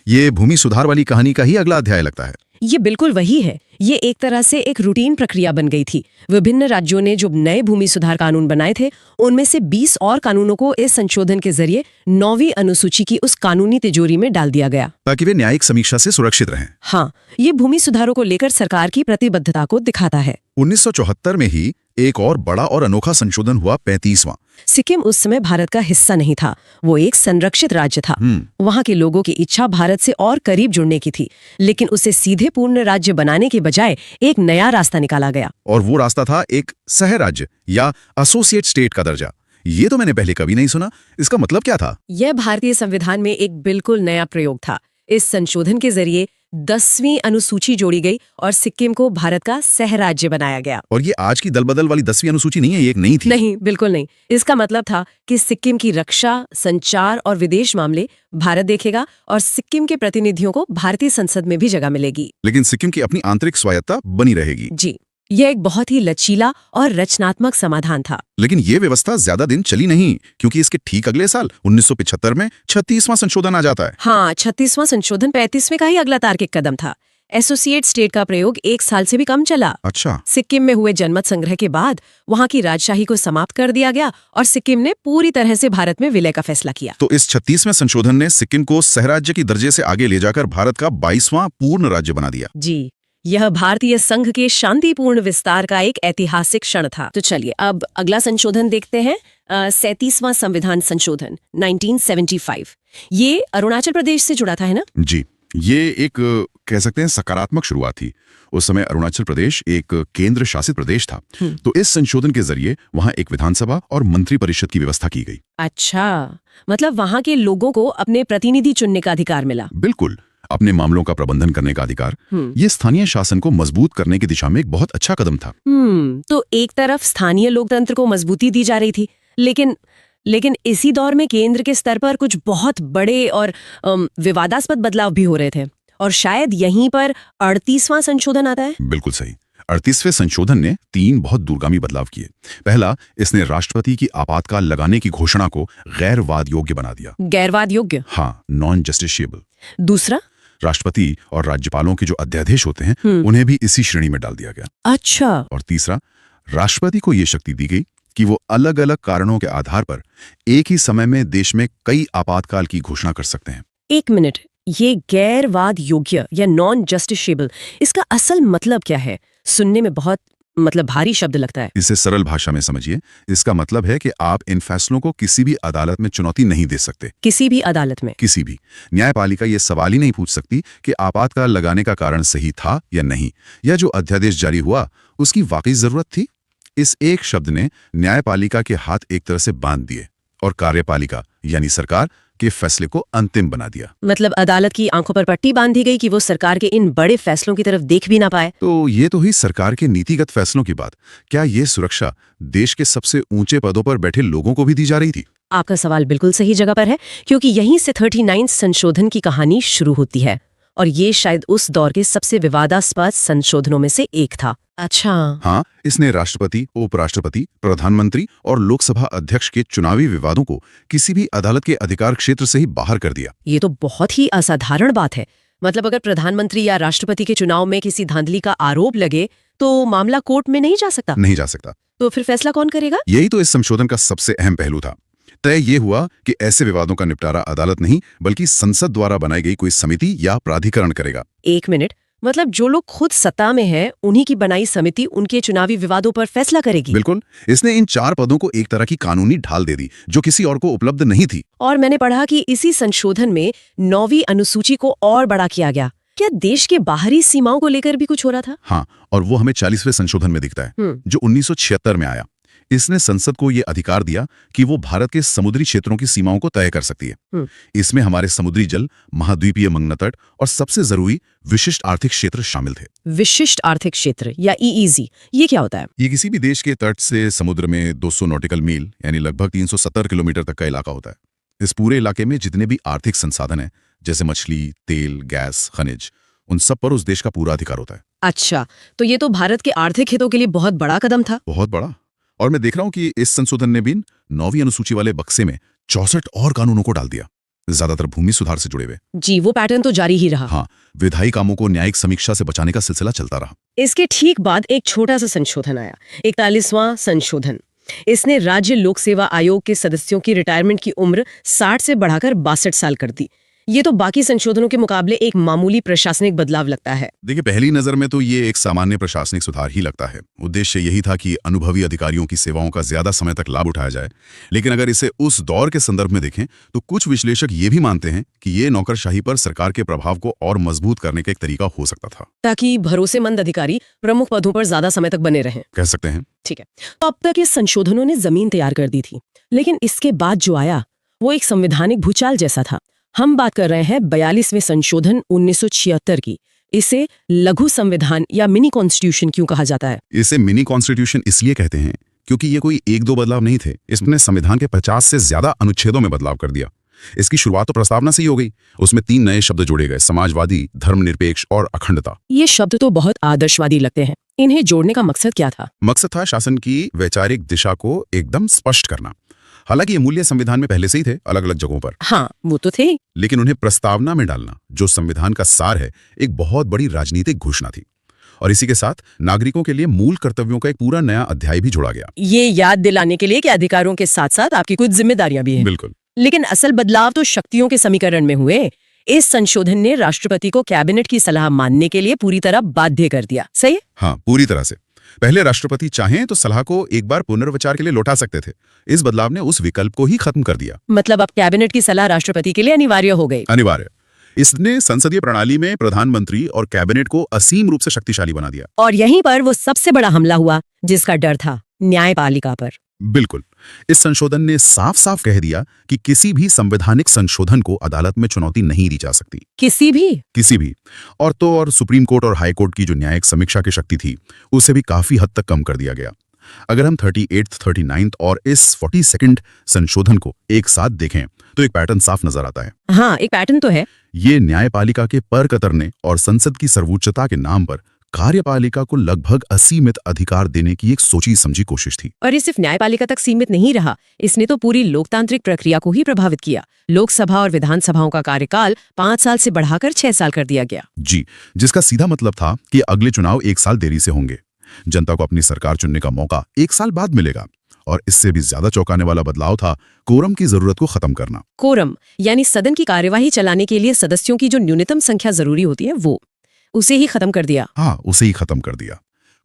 B: ये भूमि सुधार वाली कहानी का ही अगला अध्याय लगता है।
A: ये बिल्कुल वही है। ये एक तरह से एक रूटीन प्रक्रिया बन गई थी। विभिन्न राज्यों ने जो नए भूमि सुधार कानून बनाए थे, उनमें से 20 और कानूनों को इस संशोधन के जरिए 9वीं अनुसूची की उस कानूनी तिजोरी में डाल दिया गया,
B: ताकि वे न्यायिक समीक्षा से सुरक्षित रहें।
A: हाँ, ये भूमि सुधारों को लेकर सरकार की प्रतिबद्धता को दिखाता है।
B: 1974 में ही एक और बड़ा और अनोखा संशोधन हुआ, 35वां।
A: सिक्किम उस समय भारत का हिस्सा नहीं था, वो एक संरक्षित राज्य था। वहाँ के लोगों की इच्छा भारत से और करीब जुड़ने की थी, लेकिन उसे सीधे पूर्ण राज्य बनाने के बजाय एक नया रास्ता निकाला गया।
B: और वो रास्ता था एक सह राज्य या एसोसिएट स्टेट का दर्जा। ये तो मैंने पहले कभी नहीं सुना। इसका मतलब क्या था?
A: यह भारतीय संविधान में एक बिल्कुल नया प्रयोग था। इस संशोधन के जरिए 10वीं अनुसूची जोड़ी गई और सिक्किम को भारत का सह राज्य बनाया गया।
B: और ये आज की दलबदल वाली 10वीं अनुसूची नहीं है, ये एक नई थी।
A: नहीं, बिल्कुल नहीं। इसका मतलब था कि सिक्किम की रक्षा, संचार और विदेश मामले भारत देखेगा और सिक्किम के प्रतिनिधियों को भारतीय संसद में भी जगह मिलेगी।
B: लेकिन सिक्किम की अपनी आंतरिक स्वायत्ता बनी रहेगी।
A: जी, यह एक बहुत ही लचीला और रचनात्मक समाधान था।
B: लेकिन ये व्यवस्था ज्यादा दिन चली नहीं, क्योंकि इसके ठीक अगले साल 1975 में 36वां संशोधन आ जाता है।
A: हाँ, 36वां संशोधन 35वें का ही अगला तार्किक कदम था। एसोसिएट स्टेट का प्रयोग 1 साल से भी कम चला।
B: अच्छा।
A: सिक्किम में हुए जनमत संग्रह के बाद वहाँ की राजशाही को समाप्त कर दिया गया और सिक्किम ने पूरी तरह से भारत में विलय का फैसला किया।
B: तो इस 36वें संशोधन ने सिक्किम को सहराज्य की दर्जे से आगे ले जाकर भारत का 22वां पूर्ण राज्य बना दिया।
A: जी, यह भारतीय संघ के शांतिपूर्ण विस्तार का एक ऐतिहासिक क्षण था। तो चलिए अब अगला संशोधन देखते हैं। 37वां संविधान संशोधन 1975। ये अरुणाचल प्रदेश से जुड़ा था, है ना?
B: जी, ये एक कह सकते हैं सकारात्मक शुरुआत थी। उस समय अरुणाचल प्रदेश एक केंद्र शासित प्रदेश था, तो इस संशोधन के जरिए वहां एक विधानसभा और मंत्री परिषद की व्यवस्था की गई।
A: अच्छा, मतलब वहां के लोगों को अपने प्रतिनिधि चुनने का अधिकार मिला।
B: बिल्कुल, अपने मामलों का प्रबंधन करने का अधिकार। ये स्थानीय शासन को मजबूत करने की दिशा में एक बहुत अच्छा कदम था।
A: तो एक तरफ स्थानीय लोकतंत्र को मजबूती दी जा रही थी, लेकिन इसी दौर में केंद्र के स्तर पर कुछ बहुत बड़े और विवादास्पद बदलाव भी हो रहे थे, और शायद यहीं पर 38वां संशोधन आता है।
B: बिल्कुल सही। 38वें संशोधन ने 3 बहुत दूरगामी बदलाव किए। पहला, इसने राष्ट्रपति की आपातकाल लगाने की घोषणा को गैरवाद योग्य बना दिया।
A: गैरवाद योग्य?
B: हाँ, नॉन जस्टिशिएबल।
A: दूसरा,
B: राष्ट्रपति और राज्यपालों के जो अध्यादेश होते हैं उन्हें भी इसी श्रेणी में डाल दिया गया।
A: अच्छा।
B: और तीसरा, राष्ट्रपति को यह शक्ति दी गई कि वो अलग अलग कारणों के आधार पर एक ही समय में देश में कई आपातकाल की घोषणा कर सकते हैं।
A: एक मिनट, ये गैरवाद योग्य या नॉन जस्टिशिएबल, इसका असल मतलब क्या है? सुनने में बहुत भारी शब्द लगता है।
B: इसे सरल भाषा में समझिए। इसका मतलब है कि आप इन फैसलों को किसी भी अदालत में चुनौती नहीं दे सकते।
A: किसी भी अदालत में?
B: किसी भी। न्यायपालिका ये सवाल ही नहीं पूछ सकती कि आपातकाल लगाने का कारण सही था या नहीं, या जो अध्यादेश जारी हुआ उसकी वाकई जरूरत थी। इस एक शब्द ने न्यायपालिका के हाथ एक तरह से बांध दिए और कार्यपालिका यानी सरकार के फैसले को अंतिम बना दिया।
A: मतलब अदालत की आंखों पर पट्टी बांधी गई कि वो सरकार के इन बड़े फैसलों की तरफ देख भी ना पाए।
B: तो ये तो हुई सरकार के नीतिगत फैसलों की बात। क्या ये सुरक्षा देश के सबसे ऊंचे पदों पर बैठे लोगों को भी दी जा रही थी?
A: आपका सवाल बिल्कुल सही जगह पर है, क्योंकि यहीं से 39 संशोधन की कहानी शुरू होती है, और ये शायद उस दौर के सबसे विवादास्पद संशोधनों में से एक था। अच्छा।
B: हाँ, इसने राष्ट्रपति, उपराष्ट्रपति, प्रधानमंत्री और लोकसभा अध्यक्ष के चुनावी विवादों को किसी भी अदालत के अधिकार क्षेत्र से ही बाहर कर दिया।
A: ये तो बहुत ही असाधारण बात है। मतलब अगर प्रधानमंत्री या राष्ट्रपति के चुनाव में किसी धांधली का आरोप लगे तो मामला कोर्ट में नहीं जा सकता।
B: नहीं जा सकता।
A: तो फिर फैसला कौन करेगा?
B: यही तो इस संशोधन का सबसे अहम पहलू था। तय ये हुआ कि ऐसे विवादों का निपटारा अदालत नहीं बल्कि संसद द्वारा बनाई गई कोई समिति या प्राधिकरण करेगा।
A: एक मिनट, मतलब जो लोग खुद सत्ता में हैं, उन्हीं की बनाई समिति उनके चुनावी विवादों पर फैसला करेगी।
B: बिल्कुल, इसने इन 4 पदों को एक तरह की कानूनी ढाल दे दी जो किसी और को उपलब्ध नहीं थी।
A: और मैंने पढ़ा कि इसी संशोधन में 9वीं अनुसूची को और बड़ा किया गया। क्या देश के बाहरी सीमाओं को लेकर भी कुछ हो रहा था?
B: हाँ, और वो हमें 40वें संशोधन में दिखता है, जो 1976 में आया। इसने संसद को ये अधिकार दिया कि वो भारत के समुद्री क्षेत्रों की सीमाओं को तय कर सकती है। इसमें हमारे समुद्री जल, महाद्वीपीय मंगनतट और सबसे जरूरी विशिष्ट आर्थिक क्षेत्र शामिल थे।
A: विशिष्ट आर्थिक क्षेत्र या EEZ, ये क्या होता है?
B: ये किसी भी देश के तट से समुद्र में 200 नॉटिकल मील यानी लगभग 370 किलोमीटर तक का इलाका होता है। इस पूरे इलाके में जितने भी आर्थिक संसाधन हैं, जैसे मछली, तेल, गैस, खनिज, उन सब पर उस देश का पूरा अधिकार होता है।
A: अच्छा, तो ये तो भारत के आर्थिक हितों के लिए बहुत बड़ा कदम था।
B: बहुत बड़ा। और मैं देख रहा हूं कि इस संशोधन ने भी 9वीं अनुसूची वाले बक्से में 64 और कानूनों को डाल दिया, ज्यादातर भूमि सुधार से जुड़े हुए।
A: जी, वो पैटर्न तो जारी ही रहा।
B: हाँ, विधायी कामों को न्यायिक समीक्षा से बचाने का सिलसिला चलता रहा।
A: इसके ठीक बाद एक छोटा सा संशोधन आया, 41वां संशोधन। इसने राज्य लोक सेवा आयोग के सदस्यों की रिटायरमेंट की उम्र 60 से बढ़ाकर 62 साल कर दी। ये तो बाकी संशोधनों के मुकाबले एक मामूली प्रशासनिक बदलाव लगता है।
B: देखिए, पहली नजर में तो ये एक सामान्य प्रशासनिक सुधार ही लगता है। उद्देश्य यही था कि अनुभवी अधिकारियों की सेवाओं का ज्यादा समय तक लाभ उठाया जाए। लेकिन अगर इसे उस दौर के संदर्भ में देखें तो कुछ विश्लेषक ये भी मानते हैं कि ये नौकरशाही पर सरकार के प्रभाव को और मजबूत करने का एक तरीका हो सकता था,
A: ताकि भरोसेमंद अधिकारी प्रमुख पदों पर ज्यादा समय तक बने रहें।
B: कह सकते हैं।
A: ठीक है, तो अब तक इस संशोधनों ने जमीन तैयार कर दी थी, लेकिन इसके बाद जो आया वो एक संवैधानिक भूचाल जैसा था। हम बात कर रहे हैं 42वें संशोधन 1976 की। इसे लघु संविधान या मिनी कॉन्स्टिट्यूशन क्यों कहा जाता है?
B: इसे मिनी कॉन्स्टिट्यूशन इसलिए कहते हैं क्योंकि ये कोई 1-2 बदलाव नहीं थे। इसने संविधान के 50 से ज्यादा अनुच्छेदों में बदलाव कर दिया। इसकी शुरुआत तो प्रस्तावना से ही हो गई। उसमें 3 नए शब्द जोड़े गए, समाजवादी, धर्मनिरपेक्ष और अखंडता।
A: ये शब्द तो बहुत आदर्शवादी लगते हैं। इन्हें जोड़ने का मकसद क्या था?
B: मकसद था शासन की वैचारिक दिशा को एकदम स्पष्ट करना। हालांकि ये मूल्य संविधान में पहले से ही थे, अलग अलग जगहों पर।
A: हाँ, वो तो थे,
B: लेकिन उन्हें प्रस्तावना में डालना, जो संविधान का सार है, एक बहुत बड़ी राजनीतिक घोषणा थी। और इसी के साथ नागरिकों के लिए मूल कर्तव्यों का एक पूरा नया अध्याय भी जोड़ा गया।
A: ये याद दिलाने के लिए कि अधिकारों के साथ साथ आपकी कुछ जिम्मेदारियां भी हैं।
B: बिल्कुल।
A: लेकिन असल बदलाव तो शक्तियों के समीकरण में हुए। इस संशोधन ने राष्ट्रपति को कैबिनेट की सलाह मानने के लिए पूरी तरह बाध्य कर दिया। सही?
B: हाँ, पूरी तरह से। पहले राष्ट्रपति चाहें तो सलाह को एक बार पुनर्विचार के लिए लौटा सकते थे। इस बदलाव ने उस विकल्प को ही खत्म कर दिया।
A: मतलब अब कैबिनेट की सलाह राष्ट्रपति के लिए अनिवार्य हो गई।
B: अनिवार्य। इसने संसदीय प्रणाली में प्रधानमंत्री और कैबिनेट को असीम रूप से शक्तिशाली बना दिया।
A: और यहीं पर वो सबसे बड़ा हमला हुआ जिसका डर था, न्यायपालिका पर।
B: बिल्कुल। इस संशोधन ने साफ साफ कह दिया कि किसी भी संवैधानिक संशोधन को अदालत में चुनौती नहीं दी जा सकती।
A: किसी भी।
B: और सुप्रीम कोर्ट और हाई कोर्ट की जो न्यायिक समीक्षा की शक्ति थी, उसे भी काफी हद तक कम कर दिया गया। अगर हम 38th, 39th और इस 42nd संशोधन को एक साथ देखें तो एक पैटर्न साफ नजर आता है।
A: हाँ, एक पैटर्न तो है।
B: ये न्यायपालिका के पर कतरने और संसद की सर्वोच्चता के नाम पर कार्यपालिका को लगभग असीमित अधिकार देने की एक सोची समझी कोशिश थी।
A: और ये सिर्फ न्यायपालिका तक सीमित नहीं रहा, इसने तो पूरी लोकतांत्रिक प्रक्रिया को ही प्रभावित किया। लोकसभा और विधानसभाओं का कार्यकाल 5 साल से बढ़ाकर 6 साल कर दिया गया।
B: जी, जिसका सीधा मतलब था कि अगले चुनाव 1 साल देरी से होंगे। जनता को अपनी सरकार चुनने का मौका 1 साल बाद मिलेगा। और इससे भी ज्यादा चौंकाने वाला बदलाव था कोरम की जरूरत को खत्म करना।
A: कोरम यानी सदन की कार्यवाही चलाने के लिए सदस्यों की जो न्यूनतम संख्या जरूरी होती है, वो उसे ही खत्म कर दिया।
B: हाँ, उसे ही खत्म कर दिया।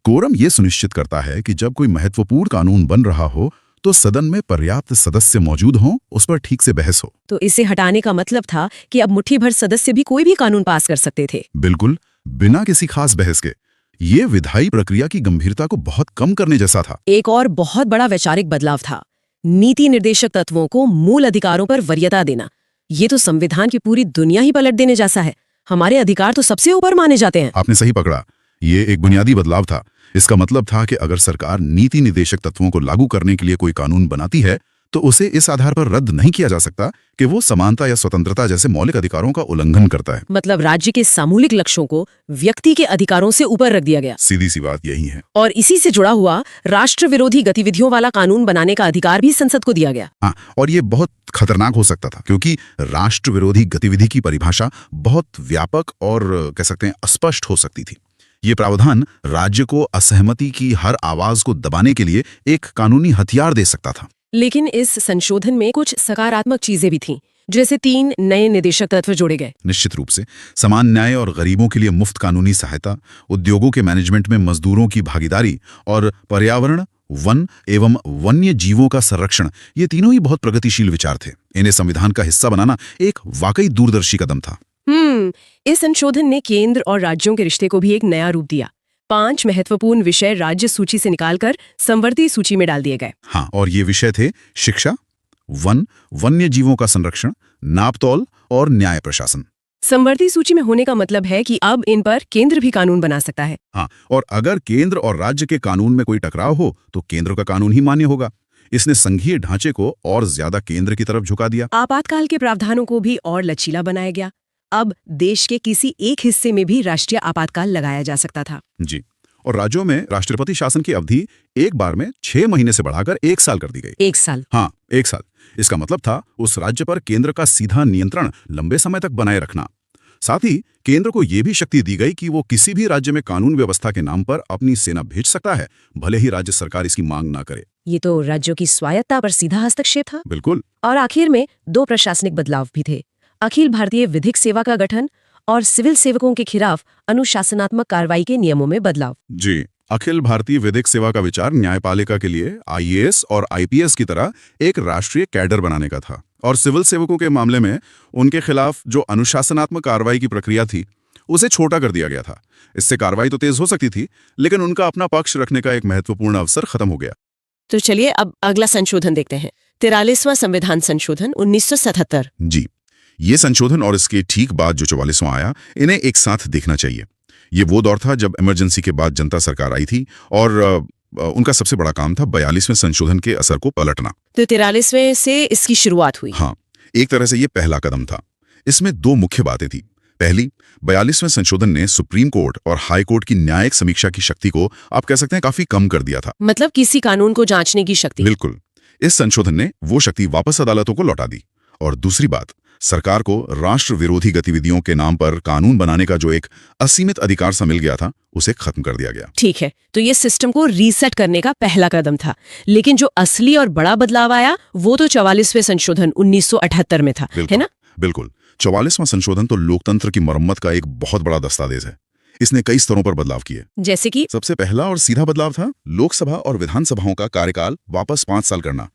B: कोरम ये सुनिश्चित करता है कि जब कोई महत्वपूर्ण कानून बन रहा हो तो सदन में पर्याप्त सदस्य मौजूद हों, उस पर ठीक से बहस हो।
A: तो इसे हटाने का मतलब था कि अब मुट्ठी भर सदस्य भी कोई भी कानून पास कर सकते थे।
B: बिल्कुल, बिना किसी खास बहस के। ये विधायी प्रक्रिया की गंभीरता को बहुत कम करने जैसा था।
A: एक और बहुत बड़ा वैचारिक बदलाव था, नीति निर्देशक तत्वों को मूल अधिकारों पर वरीयता देना। ये तो संविधान की पूरी दुनिया ही पलट देने जैसा है। हमारे अधिकार तो सबसे ऊपर माने जाते हैं।
B: आपने सही पकड़ा, ये एक बुनियादी बदलाव था। इसका मतलब था कि अगर सरकार नीति निर्देशक तत्वों को लागू करने के लिए कोई कानून बनाती है तो उसे इस आधार पर रद्द नहीं किया जा सकता कि वो समानता या स्वतंत्रता जैसे मौलिक अधिकारों का उल्लंघन करता है।
A: मतलब राज्य के सामूहिक लक्ष्यों को व्यक्ति के अधिकारों से ऊपर रख दिया गया।
B: सीधी सी बात यही है।
A: और इसी से जुड़ा हुआ राष्ट्र विरोधी गतिविधियों वाला कानून बनाने का अधिकार भी संसद को दिया गया।
B: हाँ, और ये बहुत खतरनाक हो सकता था क्योंकि राष्ट्र विरोधी गतिविधि की परिभाषा बहुत व्यापक और कह सकते हैं अस्पष्ट हो सकती थी। ये प्रावधान राज्य को असहमति की हर आवाज को दबाने के लिए एक कानूनी हथियार दे सकता था।
A: लेकिन इस संशोधन में कुछ सकारात्मक चीजें भी थीं। जैसे 3 नए निदेशक तत्व जोड़े गए।
B: निश्चित रूप से समान न्याय और गरीबों के लिए मुफ्त कानूनी सहायता, उद्योगों के मैनेजमेंट में मजदूरों की भागीदारी और पर्यावरण, वन एवं वन्य जीवों का संरक्षण, ये तीनों ही बहुत प्रगतिशील विचार थे। इन्हें संविधान का हिस्सा बनाना एक वाकई दूरदर्शी कदम था।
A: इस संशोधन ने केंद्र और राज्यों के रिश्ते को भी एक नया रूप दिया। 5 महत्वपूर्ण विषय राज्य सूची से निकालकर संवर्ती सूची में डाल दिए गए।
B: हाँ, और ये विषय थे शिक्षा, वन, वन्य जीवों का संरक्षण, नापतौल और न्याय प्रशासन।
A: संवर्ती सूची में होने का मतलब है कि अब इन पर केंद्र भी कानून बना सकता है।
B: हाँ, और अगर केंद्र और राज्य के कानून में कोई टकराव हो तो केंद्र का कानून ही मान्य होगा। इसने संघीय ढांचे को और ज्यादा केंद्र की तरफ झुका दिया।
A: आपातकाल के प्रावधानों को भी और लचीला बनाया गया। अब देश के किसी एक हिस्से में भी राष्ट्रीय आपातकाल लगाया जा सकता था।
B: जी, और राज्यों में राष्ट्रपति शासन की अवधि एक बार में 6 महीने से बढ़ाकर 1 साल कर दी गई।
A: 1 साल?
B: हाँ, 1 साल। इसका मतलब था उस राज्य पर केंद्र का सीधा नियंत्रण लंबे समय तक बनाए रखना। साथ ही केंद्र को यह भी शक्ति दी गई कि वो किसी भी राज्य में कानून व्यवस्था के नाम पर अपनी सेना भेज सकता है, भले ही राज्य सरकार इसकी मांग ना करे।
A: ये तो राज्यों की स्वायत्ता पर सीधा हस्तक्षेप था।
B: बिल्कुल।
A: और आखिर में 2 प्रशासनिक बदलाव भी थे। अखिल भारतीय विधिक सेवा का गठन और सिविल सेवकों के खिलाफ अनुशासनात्मक कार्रवाई के नियमों में बदलाव।
B: जी, अखिल भारतीय विधिक सेवा का विचार न्यायपालिका के लिए आईएएस और आईपीएस की तरह एक राष्ट्रीय कैडर बनाने का था, और सिविल सेवकों के मामले में उनके खिलाफ जो अनुशासनात्मक कार्रवाई की प्रक्रिया थी उसे छोटा कर दिया गया था। इससे कार्रवाई तो तेज हो सकती थी, लेकिन उनका अपना पक्ष रखने का एक महत्वपूर्ण अवसर खत्म हो गया।
A: तो चलिए अब अगला संशोधन देखते हैं। 43वां संविधान संशोधन 1977।
B: जी, ये संशोधन और इसके ठीक बाद जो 44वां आया, इन्हें एक साथ देखना चाहिए। ये वो दौर था जब इमरजेंसी के बाद जनता सरकार आई थी और उनका सबसे बड़ा काम था 42वें संशोधन के असर को पलटना।
A: तो 43वें से इसकी शुरुआत हुई।
B: हाँ, एक तरह से ये पहला कदम था। इसमें 2 मुख्य बातें थी। पहली, 42वें संशोधन ने सुप्रीम कोर्ट और हाई कोर्ट की न्यायिक समीक्षा की शक्ति को आप कह सकते हैं काफी कम कर दिया था।
A: मतलब किसी कानून को जांचने की शक्ति।
B: बिल्कुल। इस संशोधन ने वो शक्ति वापस अदालतों को लौटा दी। और दूसरी बात, सरकार को राष्ट्र विरोधी गतिविधियों के नाम पर कानून बनाने का जो एक असीमित अधिकार सा मिल गया था, उसे खत्म कर दिया गया।
A: ठीक है, तो ये सिस्टम को रीसेट करने का पहला कदम था। लेकिन जो असली और बड़ा बदलाव आया वो तो 44वें संशोधन 1978 में था, है ना?
B: बिल्कुल। 44वां संशोधन तो लोकतंत्र की मरम्मत का एक बहुत बड़ा दस्तावेज है। इसने कई स्तरों पर बदलाव किए।
A: जैसे कि
B: सबसे पहला और सीधा बदलाव था लोकसभा और विधानसभाओं का कार्यकाल वापस 5 साल करना।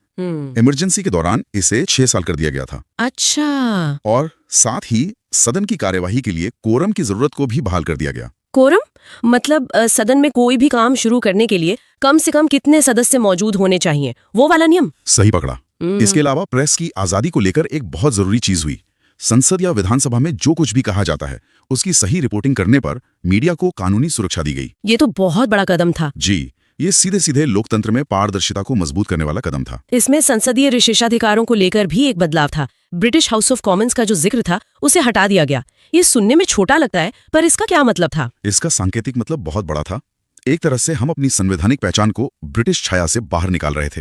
B: इमरजेंसी के दौरान इसे 6 साल कर दिया गया था।
A: अच्छा।
B: और साथ ही सदन की कार्यवाही के लिए कोरम की जरूरत को भी बहाल कर दिया गया।
A: कोरम मतलब सदन में कोई भी काम शुरू करने के लिए कम से कम कितने सदस्य मौजूद होने चाहिए, वो वाला नियम।
B: सही पकड़ा। इसके अलावा प्रेस की आजादी को लेकर एक बहुत जरूरी चीज हुई। संसद या विधानसभा में जो कुछ भी कहा जाता है उसकी सही रिपोर्टिंग करने पर मीडिया को कानूनी सुरक्षा दी गई।
A: ये तो बहुत बड़ा कदम था।
B: जी, ये सीधे सीधे लोकतंत्र में पारदर्शिता को मजबूत करने वाला कदम था।
A: इसमें संसदीय विशेषाधिकारों को लेकर भी एक बदलाव था। ब्रिटिश हाउस ऑफ कॉमन्स का जो जिक्र था उसे हटा दिया गया। ये सुनने में छोटा लगता है, पर इसका क्या मतलब था?
B: इसका सांकेतिक मतलब बहुत बड़ा था। एक तरह से हम अपनी संवैधानिक पहचान को ब्रिटिश छाया से बाहर निकाल रहे थे।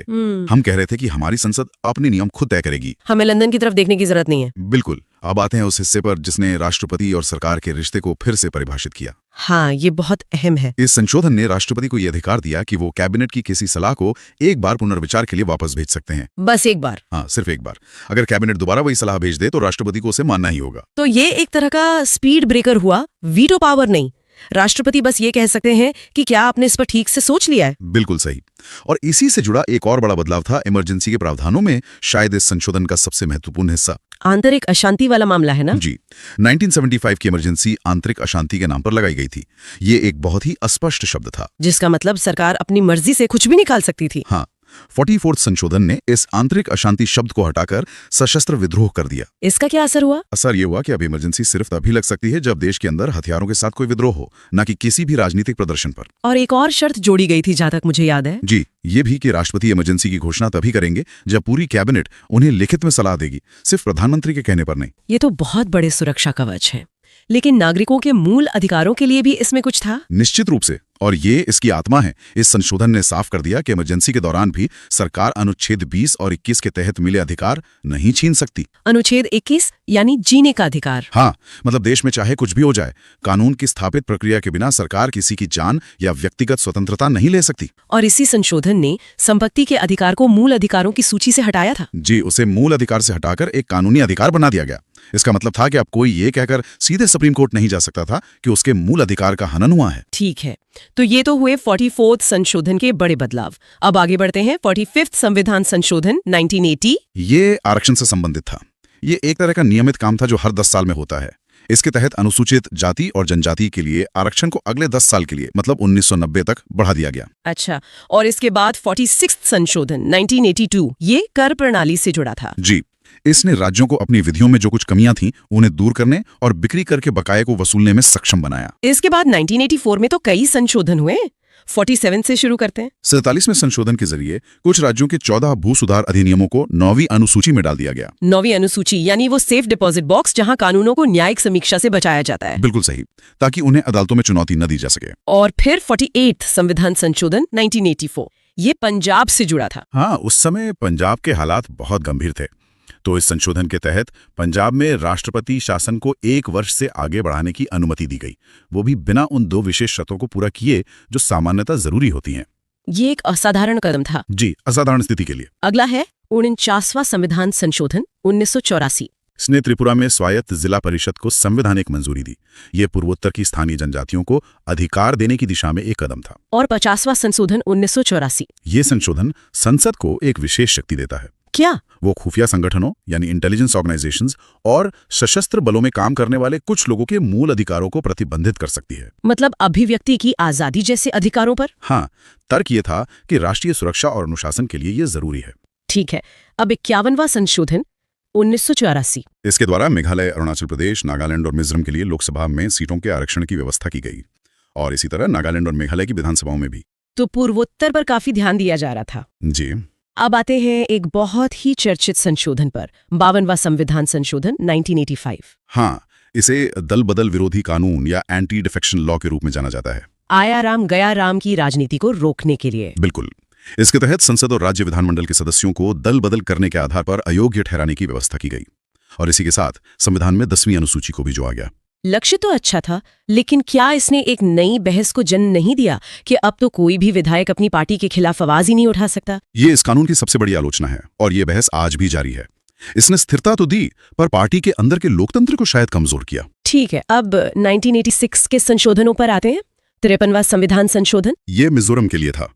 B: हम कह रहे थे कि हमारी संसद अपने नियम खुद तय करेगी,
A: हमें लंदन की तरफ देखने की जरूरत नहीं है।
B: बिल्कुल। अब आते हैं उस हिस्से पर जिसने राष्ट्रपति और सरकार के रिश्ते को फिर से परिभाषित किया।
A: हाँ, ये बहुत अहम है।
B: इस संशोधन ने राष्ट्रपति को यह अधिकार दिया कि वो कैबिनेट की किसी सलाह को एक बार पुनर्विचार के लिए वापस भेज सकते हैं।
A: बस एक बार?
B: हाँ, सिर्फ एक बार। अगर कैबिनेट दोबारा वही सलाह भेज दे तो राष्ट्रपति को उसे मानना ही होगा।
A: तो ये एक तरह का स्पीड ब्रेकर हुआ, वीटो पावर नहीं। राष्ट्रपति बस ये कह सकते हैं कि क्या आपने इस पर ठीक से सोच लिया है।
B: बिल्कुल सही। और इसी से जुड़ा एक और बड़ा बदलाव था इमरजेंसी के प्रावधानों में शायद इस संशोधन का सबसे महत्वपूर्ण हिस्सा।
A: आंतरिक अशांति वाला मामला है ना?
B: जी, 1975 की इमरजेंसी आंतरिक अशांति के नाम पर लगाई गई थी। ये एक बहुत ही अस्पष्ट शब्द था,
A: जिसका मतलब सरकार अपनी मर्जी से कुछ भी निकाल सकती थी।
B: हाँ, 44th संशोधन ने इस आंतरिक अशांति शब्द को हटाकर सशस्त्र विद्रोह कर दिया।
A: इसका क्या असर हुआ?
B: असर ये हुआ कि अब इमरजेंसी सिर्फ तभी लग सकती है जब देश के अंदर हथियारों के साथ कोई विद्रोह हो, न कि किसी भी राजनीतिक प्रदर्शन पर।
A: और एक और शर्त जोड़ी गई थी जहां तक मुझे याद है।
B: जी, ये भी कि राष्ट्रपति इमरजेंसी की घोषणा तभी करेंगे जब पूरी कैबिनेट उन्हें लिखित में सलाह देगी, सिर्फ प्रधानमंत्री के कहने पर नहीं।
A: ये तो बहुत बड़े सुरक्षा कवच है। लेकिन नागरिकों के मूल अधिकारों के लिए भी इसमें कुछ था?
B: निश्चित रूप से। और ये इसकी आत्मा है। इस संशोधन ने साफ कर दिया कि इमरजेंसी के दौरान भी सरकार अनुच्छेद 20 और 21 के तहत मिले अधिकार नहीं छीन सकती।
A: अनुच्छेद 21 यानी जीने का अधिकार।
B: हाँ, मतलब देश में चाहे कुछ भी हो जाए, कानून की स्थापित प्रक्रिया के बिना सरकार किसी की जान या व्यक्तिगत स्वतंत्रता नहीं ले सकती।
A: और इसी संशोधन ने संपत्ति के अधिकार को मूल अधिकारों की सूची से हटाया था।
B: जी, उसे मूल अधिकार से हटाकर एक कानूनी अधिकार बना दिया गया। इसका मतलब था कि अब कोई ये कहकर सीधे सुप्रीम कोर्ट नहीं जा सकता था कि उसके मूल अधिकार का हनन हुआ है।
A: ठीक है, तो ये तो हुए 44th संशोधन के बड़े बदलाव। अब आगे बढ़ते हैं 45th संविधान संशोधन 1980।
B: ये आरक्षण से संबंधित था। ये एक तरह का नियमित काम था जो हर 10 साल में होता है। इसके तहत अनुसूचित जाति और जनजाति के लिए आरक्षण को अगले 10 साल के लिए मतलब 1990 तक बढ़ा दिया गया।
A: अच्छा, और इसके बाद 46th संशोधन 1982 ये कर प्रणाली से जुड़ा था।
B: जी, इसने राज्यों को अपनी विधियों में जो कुछ कमियां थीं उन्हें दूर करने और बिक्री करके बकाये को वसूलने में सक्षम बनाया।
A: इसके बाद 1984 में तो कई संशोधन हुए। 47 से शुरू करते हैं।
B: 47वें संशोधन के जरिए कुछ राज्यों के 14 भू सुधार अधिनियमों को 9वीं अनुसूची में डाल दिया गया।
A: 9वीं अनुसूची यानी वो सेफ डिपॉजिट बॉक्स जहां कानूनों को न्यायिक समीक्षा से बचाया जाता है।
B: बिल्कुल सही, ताकि उन्हें अदालतों में चुनौती न दी जा सके।
A: और फिर 48th संविधान संशोधन 1984 ये पंजाब से जुड़ा था।
B: हाँ, उस समय पंजाब के हालात बहुत गंभीर थे, तो इस संशोधन के तहत पंजाब में राष्ट्रपति शासन को 1 वर्ष से आगे बढ़ाने की अनुमति दी गई, वो भी बिना उन 2 विशेष शर्तों को पूरा किए जो सामान्यतः जरूरी होती हैं।
A: ये एक असाधारण कदम था।
B: जी, असाधारण स्थिति के लिए।
A: अगला है 49वां संविधान संशोधन 1984।
B: इसने त्रिपुरा में स्वायत्त जिला परिषद को संवैधानिक मंजूरी दी। ये पूर्वोत्तर की स्थानीय जनजातियों को अधिकार देने की दिशा में एक कदम था।
A: और 50वां संशोधन 1984।
B: ये संशोधन संसद को एक विशेष शक्ति देता है।
A: क्या?
B: वो खुफिया संगठनों यानी इंटेलिजेंस ऑर्गेनाइजेशंस और सशस्त्र बलों में काम करने वाले कुछ लोगों के मूल अधिकारों को प्रतिबंधित कर सकती है।
A: मतलब अभिव्यक्ति की आजादी जैसे अधिकारों पर?
B: हाँ, तर्क ये था कि राष्ट्रीय सुरक्षा और अनुशासन के लिए ये जरूरी है।
A: ठीक है, अब 51वां संशोधन 1984।
B: इसके द्वारा मेघालय, अरुणाचल प्रदेश, नागालैंड और मिजोरम के लिए लोकसभा में सीटों के आरक्षण की व्यवस्था की गई और इसी तरह नागालैंड और मेघालय की विधानसभाओं में भी।
A: तो पूर्वोत्तर पर काफी ध्यान दिया जा रहा था।
B: जी।
A: अब आते हैं एक बहुत ही चर्चित संशोधन पर, 52वां संविधान संशोधन 1985।
B: हाँ, इसे दल बदल विरोधी कानून या एंटी डिफेक्शन लॉ के रूप में जाना जाता है।
A: आया राम गया राम की राजनीति को रोकने के लिए।
B: बिल्कुल। इसके तहत संसद और राज्य विधानमंडल के सदस्यों को दल बदल करने के आधार पर अयोग्य ठहराने की व्यवस्था की गई और इसी के साथ संविधान में 10वीं अनुसूची को भी जोड़ा गया।
A: लक्ष्य तो अच्छा था, लेकिन क्या इसने एक नई बहस को जन्म नहीं दिया कि अब तो कोई भी विधायक अपनी पार्टी के खिलाफ आवाज ही नहीं उठा सकता?
B: ये इस कानून की सबसे बड़ी आलोचना है और ये बहस आज भी जारी है। इसने स्थिरता तो दी पर पार्टी के अंदर के लोकतंत्र को शायद कमजोर किया।
A: ठीक है, अब 1986 के संशोधनों पर आते हैं। 53वां संविधान संशोधन।
B: ये मिजोरम के लिए था।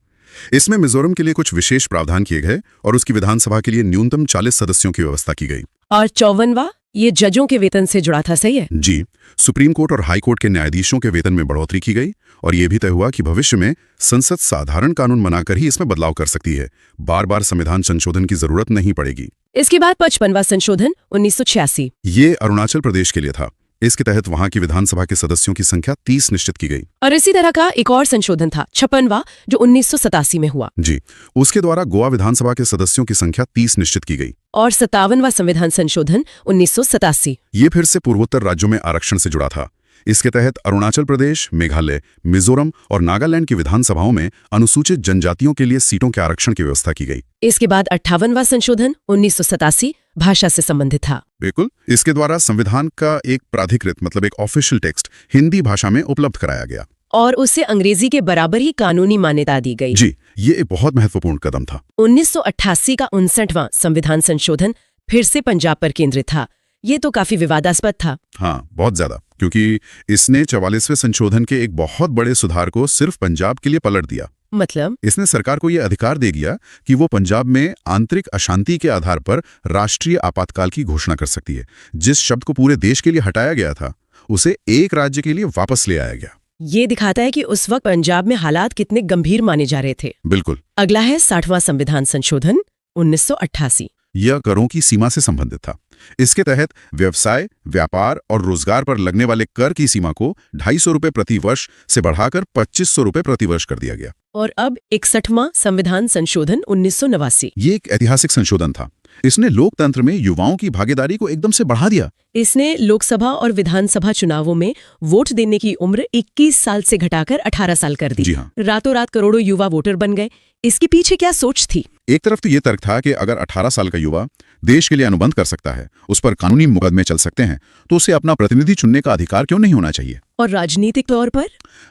B: इसमें मिजोरम के लिए कुछ विशेष प्रावधान किए गए और उसकी विधानसभा के लिए न्यूनतम 40 सदस्यों की व्यवस्था की गई।
A: और 54वां ये जजों के वेतन से जुड़ा था, सही है?
B: जी, सुप्रीम कोर्ट और हाई कोर्ट के न्यायाधीशों के वेतन में बढ़ोतरी की गई और यह भी तय हुआ कि भविष्य में संसद साधारण कानून बनाकर ही इसमें बदलाव कर सकती है, बार-बार संविधान संशोधन की जरूरत नहीं पड़ेगी।
A: इसके बाद 55वां संशोधन 1986।
B: ये अरुणाचल प्रदेश के लिए था। इसके तहत वहां की विधानसभा के सदस्यों की संख्या 30 निश्चित की गई।
A: और इसी तरह का एक और संशोधन था 56वां जो 1987 में हुआ।
B: जी, उसके द्वारा गोवा विधानसभा के सदस्यों की संख्या 30 निश्चित की गई।
A: और 57वां संविधान संशोधन 1987।
B: ये फिर से पूर्वोत्तर राज्यों में आरक्षण से जुड़ा था। इसके तहत अरुणाचल प्रदेश, मेघालय, मिजोरम और नागालैंड की विधानसभाओं में अनुसूचित जनजातियों के लिए सीटों के आरक्षण की व्यवस्था की गई।
A: इसके बाद 58वां संशोधन 1987 भाषा से संबंधित था।
B: बिल्कुल। इसके द्वारा संविधान का एक प्राधिकृत मतलब एक ऑफिशियल टेक्स्ट हिंदी भाषा में उपलब्ध कराया गया
A: और उसे अंग्रेजी के बराबर ही कानूनी मान्यता दी गई।
B: जी, ये एक बहुत महत्वपूर्ण कदम था।
A: 1988 का 59वां संविधान संशोधन फिर से पंजाब पर केंद्रित था। ये तो काफी विवादास्पद था।
B: हाँ, बहुत ज्यादा, क्योंकि इसने 44वें संशोधन के एक बहुत बड़े सुधार को सिर्फ पंजाब के लिए पलट दिया।
A: मतलब?
B: इसने सरकार को यह अधिकार दे दिया कि वो पंजाब में आंतरिक अशांति के आधार पर राष्ट्रीय आपातकाल की घोषणा कर सकती है। जिस शब्द को पूरे देश के लिए हटाया गया था उसे एक राज्य के लिए वापस ले आया गया।
A: ये दिखाता है कि उस वक्त पंजाब में हालात कितने गंभीर माने जा रहे थे।
B: बिल्कुल।
A: अगला है 60वां संविधान संशोधन 1988।
B: यह करों की सीमा से संबंधित था। इसके तहत व्यवसाय, व्यापार और रोजगार पर लगने वाले कर की सीमा को 250 रुपए प्रति वर्ष से बढ़ाकर 2500 रुपए प्रति वर्ष कर दिया गया।
A: और अब 61वां संविधान संशोधन 1989।
B: ये एक ऐतिहासिक संशोधन था। इसने लोकतंत्र में युवाओं की भागीदारी को एकदम से बढ़ा दिया।
A: इसने लोकसभा और विधानसभा चुनावों में वोट देने की उम्र 21 साल से घटाकर 18 साल कर दी।
B: जी हाँ।
A: रातों रात करोड़ों युवा वोटर बन गए। इसके पीछे क्या सोच थी?
B: एक तरफ तो ये तर्क था कि अगर 18 साल का युवा देश के लिए अनुबंध कर सकता है, उस पर कानूनी मुकदमे चल सकते हैं, तो उसे अपना प्रतिनिधि चुनने का अधिकार क्यों नहीं होना चाहिए।
A: और राजनीतिक तौर पर?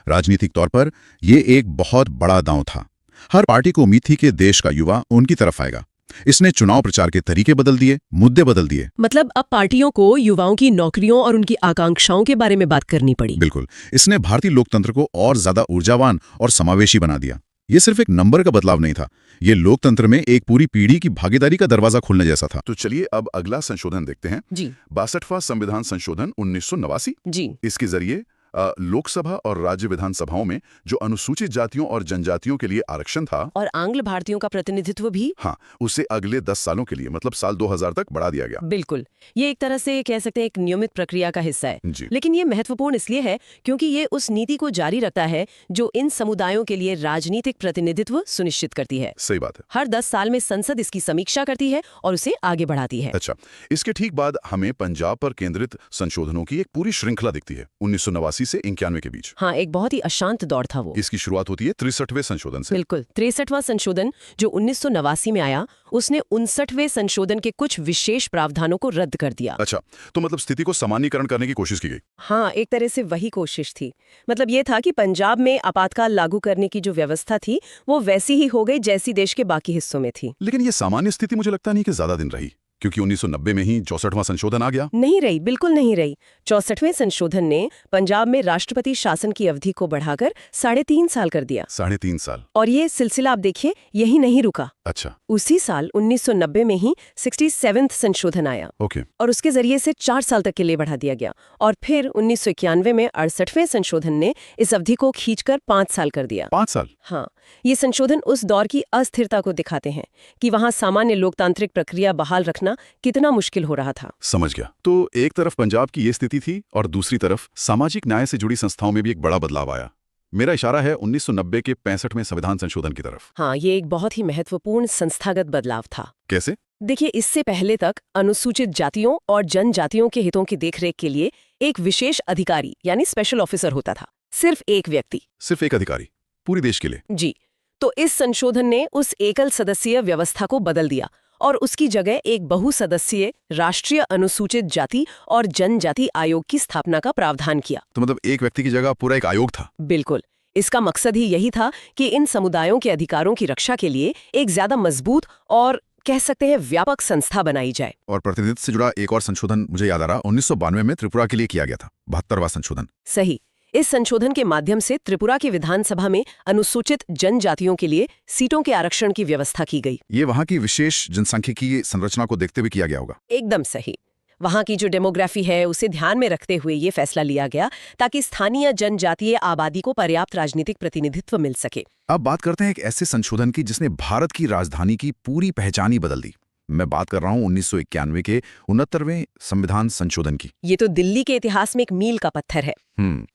B: राजनीतिक तौर पर ये एक बहुत बड़ा दांव था। हर पार्टी को उम्मीद थी कि देश का युवा उनकी तरफ आएगा। इसने चुनाव प्रचार के तरीके बदल दिए, मुद्दे बदल दिए।
A: मतलब अब पार्टियों को युवाओं की नौकरियों और उनकी आकांक्षाओं के बारे में बात करनी पड़ी।
B: बिल्कुल। इसने भारतीय लोकतंत्र को और ज्यादा ऊर्जावान और समावेशी बना दिया। ये सिर्फ एक नंबर का बदलाव नहीं था, ये लोकतंत्र में एक पूरी पीढ़ी की भागीदारी का दरवाजा खोलने जैसा था। तो चलिए अब अगला संशोधन देखते हैं।
A: जी।
B: 62वां संविधान संशोधन 1989।
A: जी।
B: इसके जरिए लोकसभा और राज्य विधानसभाओं में जो अनुसूचित जातियों और जनजातियों के लिए आरक्षण था
A: और आंग्ल भारतीयों का प्रतिनिधित्व भी,
B: हाँ, उसे अगले 10 सालों के लिए मतलब साल 2000 तक बढ़ा दिया गया।
A: बिल्कुल। ये एक तरह से कह सकते हैं एक नियमित प्रक्रिया का हिस्सा है।
B: जी।
A: लेकिन ये महत्वपूर्ण इसलिए है क्योंकि ये उस नीति को जारी रखता है जो इन समुदायों के लिए राजनीतिक प्रतिनिधित्व सुनिश्चित करती है।
B: सही बात है।
A: हर 10 साल में संसद इसकी समीक्षा करती है और उसे आगे बढ़ाती है।
B: अच्छा, इसके ठीक बाद हमें पंजाब पर केंद्रित संशोधनों की एक पूरी श्रृंखला दिखती है 1989 से 91 के बीच।
A: हाँ, एक बहुत ही अशांत दौर था वो।
B: इसकी शुरुआत होती है 63वें संशोधन से।
A: बिल्कुल। 63वां संशोधन जो 1989 में आया, उसने 59वें संशोधन के कुछ विशेष प्रावधानों को रद्द कर दिया।
B: अच्छा, तो मतलब स्थिति को सामान्यीकरण करने की कोशिश की गई।
A: हाँ, एक तरह से वही कोशिश थी। मतलब ये था कि पंजाब में आपातकाल लागू करने की जो व्यवस्था थी वो वैसी ही हो गई जैसी देश के बाकी हिस्सों में थी।
B: लेकिन ये सामान्य स्थिति मुझे लगता नहीं कि ज्यादा दिन रही, क्योंकि 1990 में ही 64वां संशोधन आ गया।
A: नहीं रही, बिल्कुल नहीं रही। 64वें संशोधन ने पंजाब में राष्ट्रपति शासन की अवधि को बढ़ाकर 3.5 साल कर दिया।
B: 3.5 साल।
A: और ये सिलसिला आप देखिए यही नहीं रुका।
B: अच्छा।
A: उसी साल 1990 में ही 67वां संशोधन आया।
B: ओके।
A: और उसके जरिए से 4 साल तक के लिए बढ़ा दिया गया। और फिर 1991 में 68वें संशोधन ने इस अवधि को खींचकर 5 साल कर दिया।
B: 5 साल?
A: हाँ, ये संशोधन उस दौर की अस्थिरता को दिखाते हैं कि वहाँ सामान्य लोकतांत्रिक प्रक्रिया बहाल रखना कितना मुश्किल हो रहा था।
B: समझ गया। तो एक तरफ पंजाब की ये स्थिति थी और दूसरी तरफ सामाजिक न्याय से जुड़ी संस्थाओं में भी एक बड़ा बदलाव आया। मेरा इशारा है 1990 के 65वें संविधान संशोधन की तरफ।
A: हाँ, ये एक बहुत ही महत्वपूर्ण संस्थागत बदलाव था।
B: कैसे?
A: देखिए, इससे पहले तक अनुसूचित जातियों और जनजातियों के हितों की देखरेख के लिए एक विशेष अधिकारी यानी स्पेशल ऑफिसर होता था। सिर्फ एक व्यक्ति,
B: सिर्फ एक अधिकारी पूरे देश के लिए।
A: जी। तो इस संशोधन ने उस एकल सदस्यीय व्यवस्था को बदल दिया और उसकी जगह एक बहुसदस्यीय राष्ट्रीय अनुसूचित जाति और जनजाति आयोग की स्थापना का प्रावधान किया।
B: तो मतलब एक व्यक्ति की जगह पूरा एक आयोग था।
A: बिल्कुल। इसका मकसद ही यही था कि इन समुदायों के अधिकारों की रक्षा के लिए एक ज्यादा मजबूत और कह सकते हैं व्यापक संस्था बनाई जाए।
B: और प्रतिनिधित्व से जुड़ा एक और संशोधन मुझे याद आ रहा, 1992 में त्रिपुरा के लिए किया गया था, 72वां संशोधन।
A: सही। इस संशोधन के माध्यम से त्रिपुरा की विधानसभा में अनुसूचित जनजातियों के लिए सीटों के आरक्षण की व्यवस्था की गई।
B: ये वहाँ की विशेष जनसांख्यिकीय संरचना को देखते हुए किया गया होगा।
A: एकदम सही। वहाँ की जो डेमोग्राफी है उसे ध्यान में रखते हुए ये फैसला लिया गया ताकि स्थानीय जनजातीय आबादी को पर्याप्त राजनीतिक प्रतिनिधित्व मिल सके।
B: अब बात करते हैं एक ऐसे संशोधन की जिसने भारत की राजधानी की पूरी पहचान ही बदल दी। मैं बात कर रहा हूँ 1991 के 69वें संविधान संशोधन की।
A: ये तो दिल्ली के इतिहास में एक मील का पत्थर है।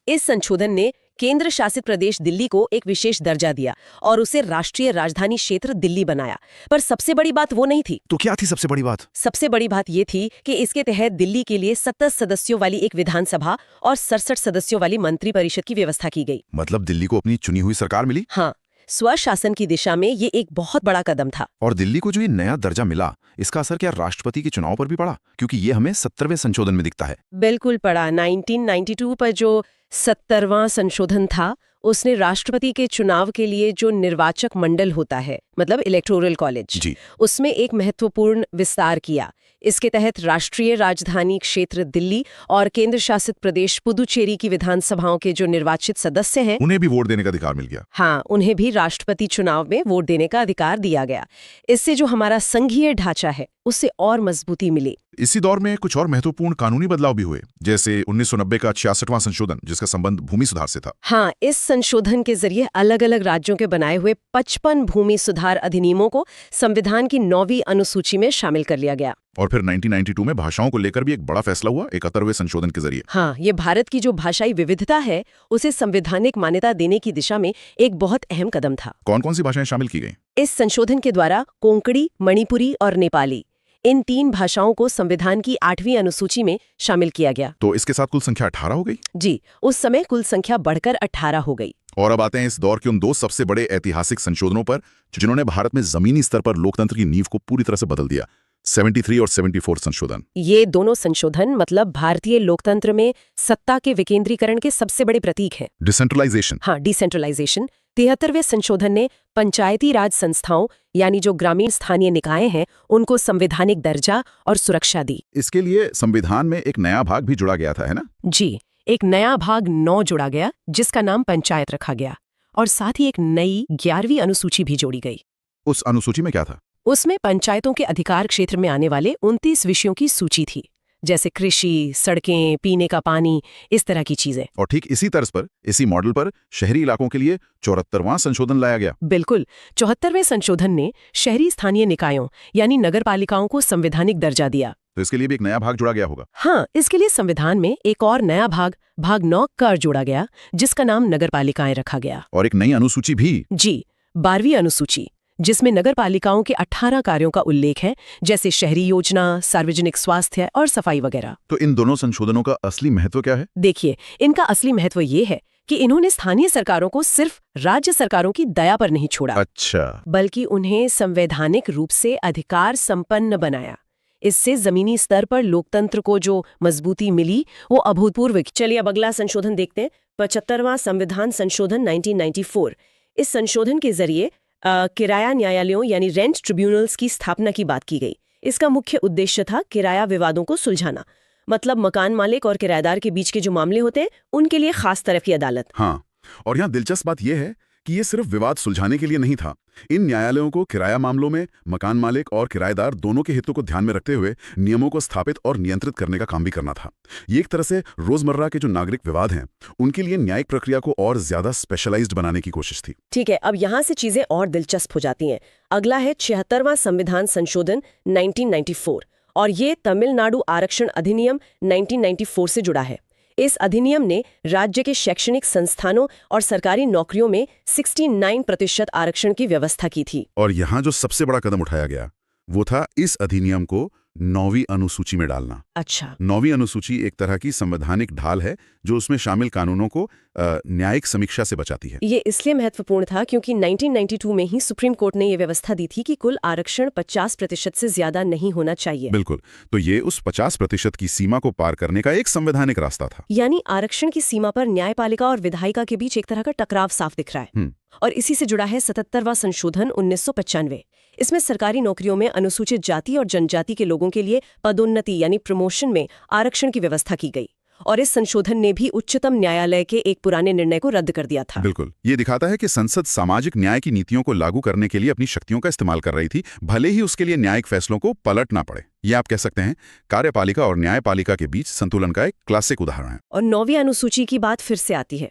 A: इस संशोधन ने केंद्र शासित प्रदेश दिल्ली को एक विशेष दर्जा दिया और उसे राष्ट्रीय राजधानी क्षेत्र दिल्ली बनाया। पर सबसे बड़ी बात वो नहीं थी।
B: तो क्या थी सबसे बड़ी बात?
A: सबसे बड़ी बात ये थी कि इसके तहत दिल्ली के लिए 27 सदस्यों वाली एक विधानसभा और 67 सदस्यों वाली मंत्रिपरिषद की व्यवस्था की गई।
B: मतलब दिल्ली को अपनी चुनी हुई सरकार मिली?
A: हाँ, स्वशासन की दिशा में ये एक बहुत बड़ा कदम था।
B: और दिल्ली को जो ये नया दर्जा मिला, इसका असर क्या राष्ट्रपति के चुनाव पर भी पड़ा? क्योंकि ये हमें 70वें संशोधन में दिखता है।
A: बिल्कुल पड़ा। 1992 पर जो 70वां संशोधन था उसने राष्ट्रपति के चुनाव के लिए जो निर्वाचक मंडल होता है, मतलब इलेक्टोरल कॉलेज, उसमें एक महत्वपूर्ण विस्तार किया। इसके तहत राष्ट्रीय राजधानी क्षेत्र दिल्ली और केंद्र शासित प्रदेश पुदुचेरी की विधानसभाओं के जो निर्वाचित सदस्य हैं,
B: उन्हें भी वोट देने का अधिकार मिल गया।
A: हाँ, उन्हें भी राष्ट्रपति चुनाव में वोट देने का अधिकार दिया गया। इससे जो हमारा संघीय ढांचा है उससे और मजबूती मिली।
B: इसी दौर में कुछ और महत्वपूर्ण कानूनी बदलाव भी हुए, जैसे 1990 का 66वां संशोधन जिसका संबंध भूमि सुधार से था।
A: हाँ, इस संशोधन के जरिए अलग अलग राज्यों के बनाए हुए 55 भूमि सुधार अधिनियमों को संविधान की 9वीं अनुसूची में शामिल कर लिया गया।
B: और फिर 1992 में भाषाओं को लेकर भी एक बड़ा फैसला हुआ 71वें संशोधन के जरिए।
A: हाँ, ये भारत की जो भाषाई विविधता है उसे संवैधानिक मान्यता देने की दिशा में एक बहुत अहम कदम था।
B: कौन कौन सी भाषाएं शामिल की गई?
A: इस संशोधन के द्वारा कोंकणी, मणिपुरी और नेपाली इन 3 भाषाओं को संविधान की 8वीं अनुसूची में शामिल किया गया।
B: तो इसके साथ कुल संख्या 18 हो गई।
A: जी, उस समय कुल संख्या बढ़कर 18 हो गई।
B: और अब आते हैं इस दौर के उन 2 सबसे बड़े ऐतिहासिक संशोधनों पर जिन्होंने भारत में जमीनी स्तर पर लोकतंत्र की नींव को पूरी तरह से बदल दिया। 73 और 74 संशोधन।
A: ये दोनों संशोधन मतलब भारतीय लोकतंत्र में सत्ता के विकेंद्रीकरण के सबसे बड़े प्रतीक हैं।
B: डिसेंट्रलाइजेशन।
A: हाँ, डिसेंट्रलाइजेशन। 73वें संशोधन ने पंचायती राज संस्थाओं यानी जो ग्रामीण स्थानीय निकाय हैं उनको संवैधानिक दर्जा और सुरक्षा दी।
B: इसके लिए संविधान में एक नया भाग भी जुड़ा गया था, है ना?
A: जी, एक नया भाग 9 जोड़ा गया जिसका नाम पंचायत रखा गया और साथ ही एक नई 11वीं अनुसूची भी जोड़ी गई।
B: उस अनुसूची में क्या था?
A: उसमें पंचायतों के अधिकार क्षेत्र में आने वाले 29 विषयों की सूची थी, जैसे कृषि, सड़कें, पीने का पानी, इस तरह की चीजें।
B: और ठीक इसी तर्ज पर, इसी मॉडल पर शहरी इलाकों के लिए 74वां संशोधन लाया गया।
A: बिल्कुल, 74वें संशोधन ने शहरी स्थानीय निकायों यानी नगरपालिकाओं को संवैधानिक दर्जा दिया।
B: तो इसके लिए भी एक नया भाग जोड़ा गया होगा।
A: हाँ, इसके लिए संविधान में एक और नया भाग 9 कर जोड़ा गया जिसका नाम नगरपालिकाएं रखा गया।
B: और एक नई अनुसूची भी।
A: जी, 12वीं अनुसूची, जिसमें नगरपालिकाओं के 18 कार्यों का उल्लेख है, जैसे शहरी योजना, सार्वजनिक स्वास्थ्य और सफाई वगैरह।
B: तो इन दोनों संशोधनों का असली महत्व क्या है?
A: देखिए, इनका असली महत्व ये है कि इन्होंने स्थानीय सरकारों को सिर्फ राज्य सरकारों की दया पर नहीं छोड़ा।
B: अच्छा।
A: बल्कि उन्हें संवैधानिक रूप से अधिकार संपन्न बनाया। इससे जमीनी स्तर पर लोकतंत्र को जो मजबूती मिली वो अभूतपूर्व। चलिए अब अगला संशोधन देखते हैं, 75वां संविधान संशोधन 1994। इस संशोधन के जरिए किराया न्यायालयों यानी रेंट ट्रिब्यूनल्स की स्थापना की बात की गई। इसका मुख्य उद्देश्य था किराया विवादों को सुलझाना, मतलब मकान मालिक और किराएदार के बीच के जो मामले होते हैं उनके लिए खास तरह की अदालत।
B: हाँ, और यहाँ दिलचस्प बात यह है कि ये सिर्फ विवाद सुलझाने के लिए नहीं था। इन न्यायालयों को किराया मामलों में मकान मालिक और किराएदार दोनों के हितों को ध्यान में रखते हुए नियमों को स्थापित और नियंत्रित करने का काम भी करना था। ये एक तरह से रोजमर्रा के जो नागरिक विवाद हैं उनके लिए न्यायिक प्रक्रिया को और ज्यादा स्पेशलाइज्ड बनाने की कोशिश थी।
A: ठीक है, अब यहाँ से चीजें और दिलचस्प हो जाती हैं। अगला है 76वां संविधान संशोधन 1994 और ये तमिलनाडु आरक्षण अधिनियम 1994 से जुड़ा है। इस अधिनियम ने राज्य के शैक्षणिक संस्थानों और सरकारी नौकरियों में 69% आरक्षण की व्यवस्था की थी।
B: और यहाँ जो सबसे बड़ा कदम उठाया गया वो था इस अधिनियम को 9वीं अनुसूची में डालना।
A: अच्छा।
B: 9वीं अनुसूची एक तरह की संवैधानिक ढाल है जो उसमें शामिल कानूनों को न्यायिक समीक्षा से बचाती है।
A: ये इसलिए महत्वपूर्ण था क्योंकि 1992 में ही सुप्रीम कोर्ट ने ये व्यवस्था दी थी कि कुल आरक्षण 50% से ज्यादा नहीं होना चाहिए।
B: बिल्कुल, तो ये उस 50% की सीमा को पार करने का एक संवैधानिक रास्ता था।
A: यानी आरक्षण की सीमा पर न्यायपालिका और विधायिका के बीच एक तरह का टकराव साफ दिख रहा है। और इसी से जुड़ा है 77वां संशोधन 1995। इसमें सरकारी नौकरियों में अनुसूचित जाति और जनजाति के लोगों के लिए पदोन्नति यानी प्रमोशन में आरक्षण की व्यवस्था की गई। और इस संशोधन ने भी उच्चतम न्यायालय के एक पुराने निर्णय को रद्द कर दिया था।
B: बिल्कुल, ये दिखाता है कि संसद सामाजिक न्याय की नीतियों को लागू करने के लिए अपनी शक्तियों का इस्तेमाल कर रही थी, भले ही उसके लिए न्यायिक फैसलों को पलटना पड़े। ये आप कह सकते हैं कार्यपालिका और न्यायपालिका के बीच संतुलन का एक क्लासिक उदाहरण है।
A: और 9वीं अनुसूची की बात फिर से आती है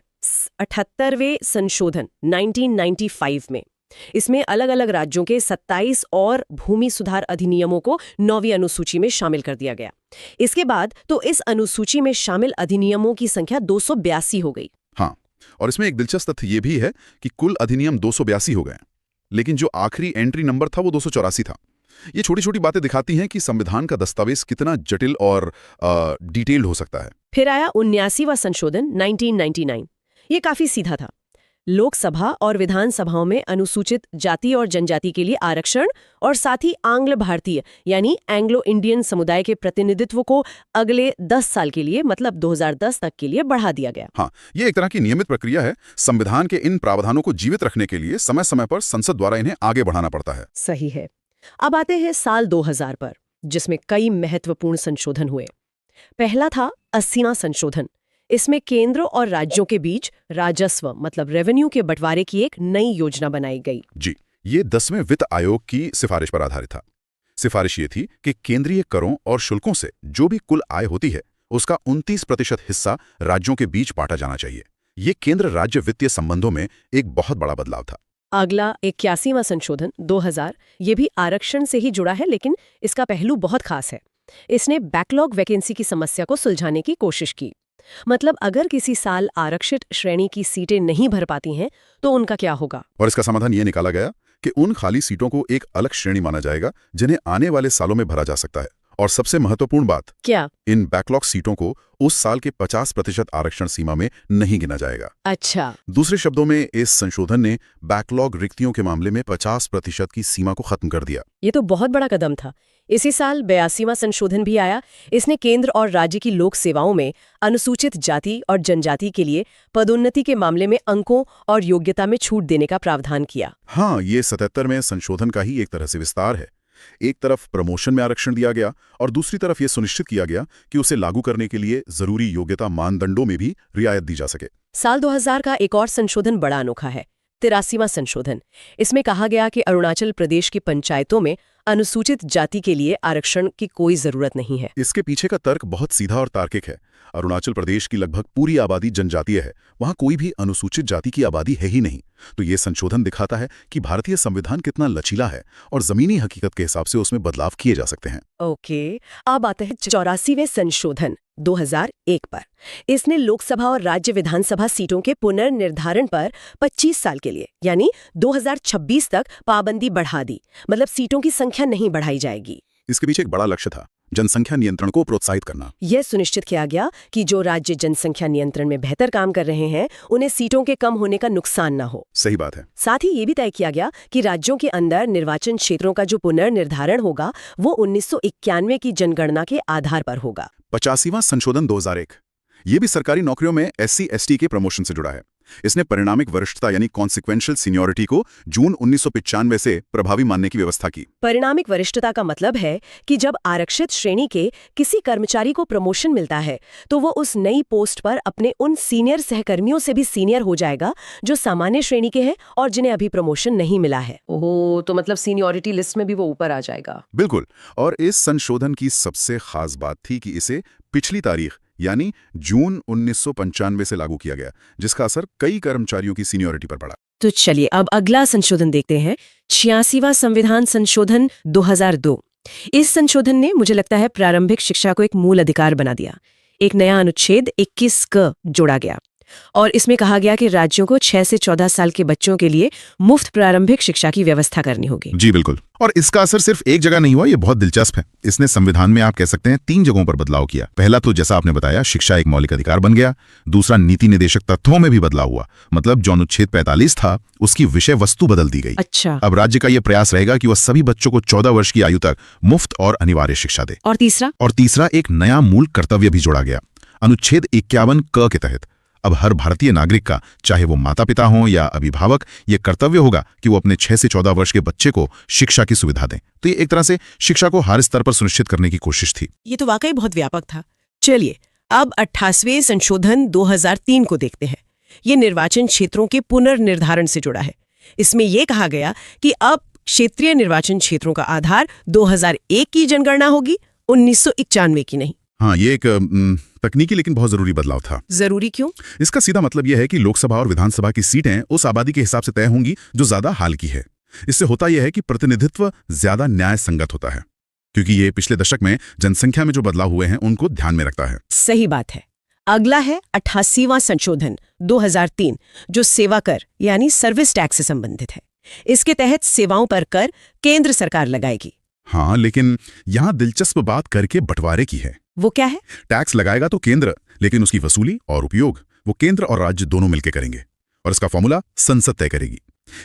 A: 78वें संशोधन 1995 में। इसमें अलग अलग राज्यों के 27 और भूमि सुधार अधिनियमों को 9वीं अनुसूची में शामिल कर दिया गया। इसके बाद तो इस अनुसूची में शामिल अधिनियमों की संख्या 282 हो गई।
B: हाँ, और इसमें एक दिलचस्प तथ्य ये भी है कि कुल अधिनियम 282 हो गए, लेकिन जो आखिरी एंट्री नंबर था वो 284 था। ये छोटी छोटी बातें दिखाती हैं कि संविधान का दस्तावेज कितना जटिल और डिटेल्ड हो सकता है।
A: फिर आया 79वां संशोधन 1999। ये काफी सीधा था। लोकसभा और विधानसभाओं में अनुसूचित जाति और जनजाति के लिए आरक्षण और साथ ही आंग्ल भारतीय यानी एंग्लो इंडियन समुदाय के प्रतिनिधित्व को अगले 10 साल के लिए मतलब 2010 तक के लिए बढ़ा दिया गया।
B: हाँ, ये एक तरह की नियमित प्रक्रिया है। संविधान के इन प्रावधानों को जीवित रखने के लिए समय समय पर संसद द्वारा इन्हें आगे बढ़ाना पड़ता है।
A: सही है। अब आते हैं साल 2000 पर, जिसमें कई महत्वपूर्ण संशोधन हुए। पहला था 80वां संशोधन। इसमें केंद्र और राज्यों के बीच राजस्व मतलब रेवेन्यू के बंटवारे की एक नई योजना बनाई गई।
B: जी, ये 10वें वित्त आयोग की सिफारिश पर आधारित था। सिफारिश ये थी कि केंद्रीय करों और शुल्कों से जो भी कुल आय होती है उसका 29% हिस्सा राज्यों के बीच बांटा जाना चाहिए। ये केंद्र राज्य वित्तीय संबंधों में एक बहुत बड़ा बदलाव था।
A: अगला 81वां संशोधन 2000। ये भी आरक्षण से ही जुड़ा है, लेकिन इसका पहलू बहुत खास है। इसने बैकलॉग वैकेंसी की समस्या को सुलझाने की कोशिश की। मतलब अगर किसी साल आरक्षित श्रेणी की सीटें नहीं भर पाती हैं तो उनका क्या होगा।
B: और इसका समाधान ये निकाला गया कि उन खाली सीटों को एक अलग श्रेणी माना जाएगा जिन्हें आने वाले सालों में भरा जा सकता है। और सबसे महत्वपूर्ण बात,
A: क्या?
B: इन बैकलॉग सीटों को उस साल के 50% आरक्षण सीमा में नहीं गिना जाएगा।
A: अच्छा।
B: दूसरे शब्दों में इस संशोधन ने बैकलॉग रिक्तियों के मामले में 50% की सीमा को खत्म कर दिया।
A: ये तो बहुत बड़ा कदम था। इसी साल 82वां संशोधन भी आया। इसने केंद्र और राज्य की लोक सेवाओं में अनुसूचित जाति और जनजाति के लिए पदोन्नति के मामले में अंकों और योग्यता में छूट देने का प्रावधान किया।
B: हाँ, ये 77 में संशोधन का ही एक तरह से विस्तार है। एक तरफ प्रमोशन में आरक्षण दिया गया और दूसरी तरफ यह सुनिश्चित किया गया कि उसे लागू करने के लिए जरूरी योग्यता मानदंडों में भी रियायत दी जा सके।
A: साल 2000 का एक और संशोधन बड़ा अनोखा है, 83वां संशोधन। इसमें कहा गया कि अरुणाचल प्रदेश की पंचायतों में अनुसूचित जाति के लिए आरक्षण की कोई जरूरत नहीं है।
B: इसके पीछे का तर्क बहुत सीधा और तार्किक है। अरुणाचल प्रदेश की लगभग पूरी आबादी जनजातीय है, वहां कोई भी अनुसूचित जाति की आबादी है ही नहीं। तो ये संशोधन दिखाता है कि भारतीय संविधान कितना लचीला है और जमीनी हकीकत के हिसाब से उसमें बदलाव किए जा सकते हैं।
A: ओके, अब आते हैं 84वें संशोधन 2001 पर। इसने लोकसभा और राज्य विधानसभा सीटों के पुनर्निर्धारण पर 25 साल के लिए यानी 2026 तक पाबंदी बढ़ा दी। मतलब सीटों की संख्या नहीं बढ़ाई जाएगी।
B: इसके पीछे एक बड़ा लक्ष्य था, जनसंख्या नियंत्रण को प्रोत्साहित करना।
A: यह सुनिश्चित किया गया कि जो राज्य जनसंख्या नियंत्रण में बेहतर काम कर रहे हैं उन्हें सीटों के कम होने का नुकसान न हो।
B: सही बात है।
A: साथ ही ये भी तय किया गया कि राज्यों के अंदर निर्वाचन क्षेत्रों का जो पुनर्निर्धारण होगा वो 1991 की जनगणना के आधार पर होगा।
B: 85वां संशोधन 2001 ये भी सरकारी नौकरियों में SC/ST के प्रमोशन से जुड़ा है। इसने परिणामिक वरिष्ठता यानी कॉन्सिक्वेंशियल सीनियोरिटी को जून 1995 से प्रभावी मानने की व्यवस्था की।
A: परिणामिक वरिष्ठता का मतलब है कि जब आरक्षित श्रेणी के किसी कर्मचारी को प्रमोशन मिलता है तो वो उस नई पोस्ट पर अपने उन सीनियर सहकर्मियों से भी सीनियर हो जाएगा जो सामान्य श्रेणी के हैं और जिन्हें अभी प्रमोशन नहीं मिला है। ओह, तो मतलब सीनियोरिटी लिस्ट में भी वो ऊपर आ जाएगा।
B: बिल्कुल। और इस संशोधन की सबसे खास बात थी कि इसे पिछली तारीख यानी जून 1995 से लागू किया गया, जिसका असर कई कर्मचारियों की सीनियोरिटी पर पड़ा।
A: तो चलिए अब अगला संशोधन देखते हैं, 86वां संविधान संशोधन 2002। इस संशोधन ने मुझे लगता है प्रारंभिक शिक्षा को एक मूल अधिकार बना दिया। एक नया अनुच्छेद 21 क जोड़ा गया और इसमें कहा गया कि राज्यों को 6 से 14 साल के बच्चों के लिए मुफ्त प्रारंभिक शिक्षा की व्यवस्था करनी होगी।
B: जी बिल्कुल। और इसका असर सिर्फ एक जगह नहीं हुआ, ये बहुत दिलचस्प है। इसने संविधान में आप कह सकते हैं 3 जगहों पर बदलाव किया। पहला तो जैसा आपने बताया, शिक्षा एक मौलिक अधिकार बन गया। दूसरा, नीति निर्देशक तत्वों में भी बदलाव हुआ, मतलब जो अनुच्छेद 45 था उसकी विषय वस्तु बदल दी गई।
A: अच्छा।
B: अब राज्य का यह प्रयास रहेगा कि वह सभी बच्चों को 14 वर्ष की आयु तक मुफ्त और अनिवार्य शिक्षा दे।
A: और तीसरा
B: एक नया मूल कर्तव्य भी जोड़ा गया। अनुच्छेद 51 क के तहत अब हर भारतीय नागरिक का, चाहे वो माता पिता हों या अभिभावक, ये कर्तव्य होगा कि वो अपने 6 से 14 वर्ष के बच्चे को शिक्षा की सुविधा दें। तो ये एक तरह से शिक्षा को हर स्तर पर सुनिश्चित करने की कोशिश थी।
A: ये तो वाकई बहुत व्यापक था। चलिए अब 88वें संशोधन 2003 को देखते हैं। ये निर्वाचन क्षेत्रों के पुनर्निर्धारण से जुड़ा है। इसमें यह कहा गया कि अब क्षेत्रीय निर्वाचन क्षेत्रों का आधार 2001 की जनगणना होगी, 1991 की नहीं।
B: हाँ, ये एक तकनीकी लेकिन बहुत जरूरी बदलाव था।
A: जरूरी क्यों?
B: इसका सीधा मतलब यह है कि लोकसभा और विधानसभा की सीटें उस आबादी के हिसाब से तय होंगी जो ज्यादा हाल की है। इससे होता यह है कि प्रतिनिधित्व ज्यादा न्याय संगत होता है, क्योंकि ये पिछले दशक में जनसंख्या में जो बदलाव हुए हैं उनको ध्यान में रखता है।
A: सही बात है। अगला है 88वां संशोधन 2003, जो सेवा कर यानी सर्विस टैक्स से संबंधित है। इसके तहत सेवाओं पर कर केंद्र सरकार लगाएगी।
B: हाँ, लेकिन यहाँ दिलचस्प बात कर के बंटवारे की है।
A: वो क्या है?
B: टैक्स लगाएगा तो केंद्र, लेकिन उसकी वसूली और उपयोग वो केंद्र और राज्य दोनों मिलकर करेंगे, और इसका फॉर्मूला संसद तय करेगी।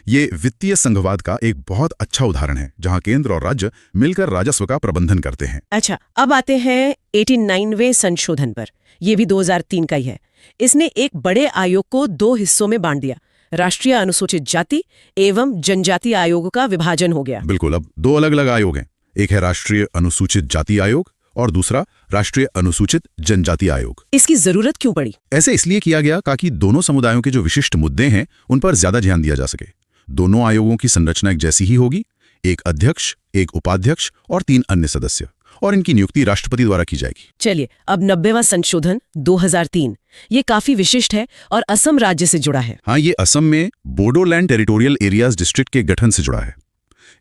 B: ये वित्तीय संघवाद का एक बहुत अच्छा उदाहरण है, जहां केंद्र और राज्य मिलकर राजस्व का प्रबंधन करते हैं।
A: अच्छा, अब आते हैं 89वें संशोधन पर। यह भी 2003 का ही है। इसने एक बड़े आयोग को 2 हिस्सों में बांट दिया। राष्ट्रीय अनुसूचित जाति एवं जनजाति आयोग का विभाजन हो गया।
B: बिल्कुल। अब 2 अलग अलग आयोग हैं। एक है राष्ट्रीय अनुसूचित जाति आयोग और दूसरा राष्ट्रीय अनुसूचित जनजाति आयोग।
A: इसकी जरूरत क्यों पड़ी?
B: ऐसे इसलिए किया गया ताकि दोनों समुदायों के जो विशिष्ट मुद्दे हैं उन पर ज्यादा ध्यान दिया जा सके। दोनों आयोगों की संरचना एक जैसी ही होगी, एक अध्यक्ष, एक उपाध्यक्ष और 3 अन्य सदस्य, और इनकी नियुक्ति राष्ट्रपति द्वारा की जाएगी।
A: चलिए अब 90वां संशोधन 2003। ये काफी विशिष्ट है और असम राज्य से जुड़ा है।
B: हाँ, ये असम में बोडोलैंड टेरिटोरियल एरियाज डिस्ट्रिक्ट के गठन से जुड़ा है।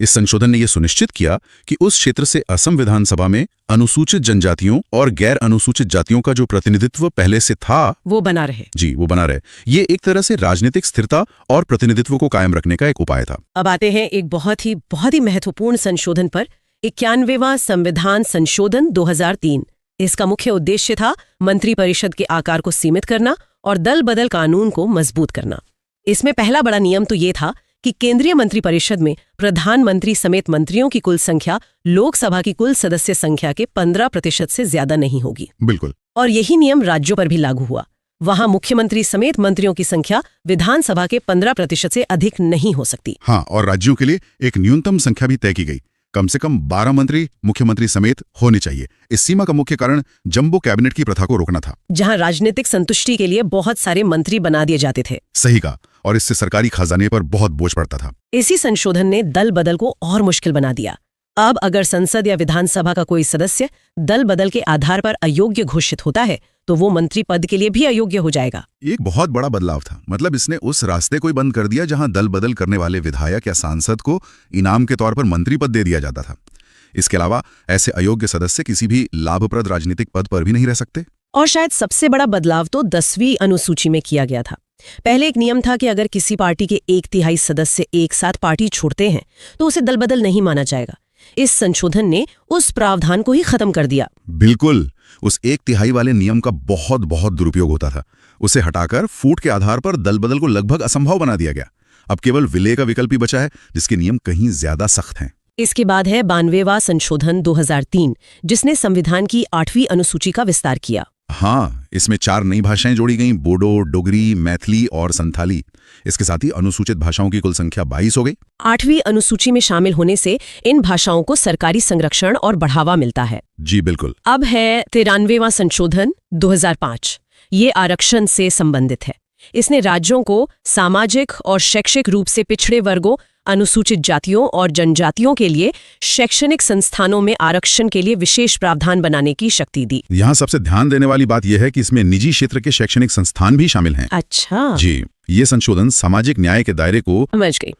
B: इस संशोधन ने यह सुनिश्चित किया कि उस क्षेत्र से असम विधानसभा में अनुसूचित जनजातियों और गैर अनुसूचित जातियों का जो प्रतिनिधित्व पहले से था
A: वो बना रहे।
B: जी, वो बना रहे। ये एक तरह से राजनीतिक स्थिरता और प्रतिनिधित्व को कायम रखने का एक उपाय था।
A: अब आते हैं एक बहुत ही महत्वपूर्ण संशोधन पर, 91वां संविधान संशोधन 2003। इसका मुख्य उद्देश्य था मंत्रिपरिषद के आकार को सीमित करना और दल बदल कानून को मजबूत करना। इसमें पहला बड़ा नियम तो ये था कि केंद्रीय मंत्रिपरिषद में प्रधानमंत्री समेत मंत्रियों की कुल संख्या लोकसभा की कुल सदस्य संख्या के 15% से ज्यादा नहीं होगी।
B: बिल्कुल।
A: और यही नियम राज्यों पर भी लागू हुआ। वहां मुख्यमंत्री समेत मंत्रियों की संख्या विधानसभा के 15% से अधिक नहीं हो सकती।
B: हाँ, और राज्यों के लिए एक न्यूनतम संख्या भी तय की गई। कम से कम 12 मंत्री मुख्यमंत्री समेत होने चाहिए। इस सीमा का मुख्य कारण जंबो कैबिनेट की प्रथा को रोकना था,
A: जहां राजनीतिक संतुष्टि के लिए बहुत सारे मंत्री बना दिए जाते थे।
B: सही कहा, और इससे सरकारी खजाने पर बहुत बोझ पड़ता था।
A: इसी संशोधन ने दल बदल को और मुश्किल बना दिया। अब अगर संसद या विधानसभा का कोई सदस्य दल बदल के आधार पर अयोग्य घोषित होता है तो वो मंत्री पद के लिए भी अयोग्य हो जाएगा।
B: एक बहुत बड़ा बदलाव था। मतलब इसने उस रास्ते को ही बंद कर दिया जहां दल बदल करने वाले विधायक या सांसद को इनाम के तौर पर मंत्री पद दे दिया जाता था। इसके अलावा ऐसे अयोग्य सदस्य किसी भी लाभप्रद राजनीतिक पद पर भी नहीं रह सकते।
A: और शायद सबसे बड़ा बदलाव तो 10वीं अनुसूची में किया गया था। पहले एक नियम था कि अगर किसी पार्टी के 1/3 सदस्य एक साथ पार्टी छोड़ते हैं तो उसे दल बदल नहीं माना जाएगा। इस संशोधन ने उस प्रावधान को ही खत्म कर दिया।
B: बिल्कुल, उस 1/3 वाले नियम का बहुत दुरुपयोग होता था। उसे हटाकर फूट के आधार पर दल बदल को लगभग असंभव बना दिया गया। अब केवल विलय का विकल्प ही बचा है, जिसके नियम कहीं ज्यादा सख्त हैं।
A: इसके बाद है 92वां संशोधन 2003, जिसने संविधान की 8वीं अनुसूची का विस्तार किया।
B: हाँ, इसमें 4 नई भाषाएं जोड़ी गईं, बोडो, डोगरी, मैथिली और संथाली। इसके साथ ही अनुसूचित भाषाओं की कुल संख्या 22 हो गई।
A: 8वीं अनुसूची में शामिल होने से इन भाषाओं को सरकारी संरक्षण और बढ़ावा मिलता है।
B: जी बिल्कुल।
A: अब है 93वां संशोधन 2005। ये आरक्षण से संबंधित है। इसने राज्यों को सामाजिक और शैक्षिक रूप से पिछड़े वर्गों, अनुसूचित जातियों और जनजातियों के लिए शैक्षणिक संस्थानों में आरक्षण के लिए विशेष प्रावधान बनाने की शक्ति दी।
B: यहाँ सबसे ध्यान देने वाली बात यह है कि इसमें निजी क्षेत्र के शैक्षणिक संस्थान भी शामिल हैं।
A: अच्छा
B: जी, ये संशोधन सामाजिक न्याय के दायरे को
A: समझ गई।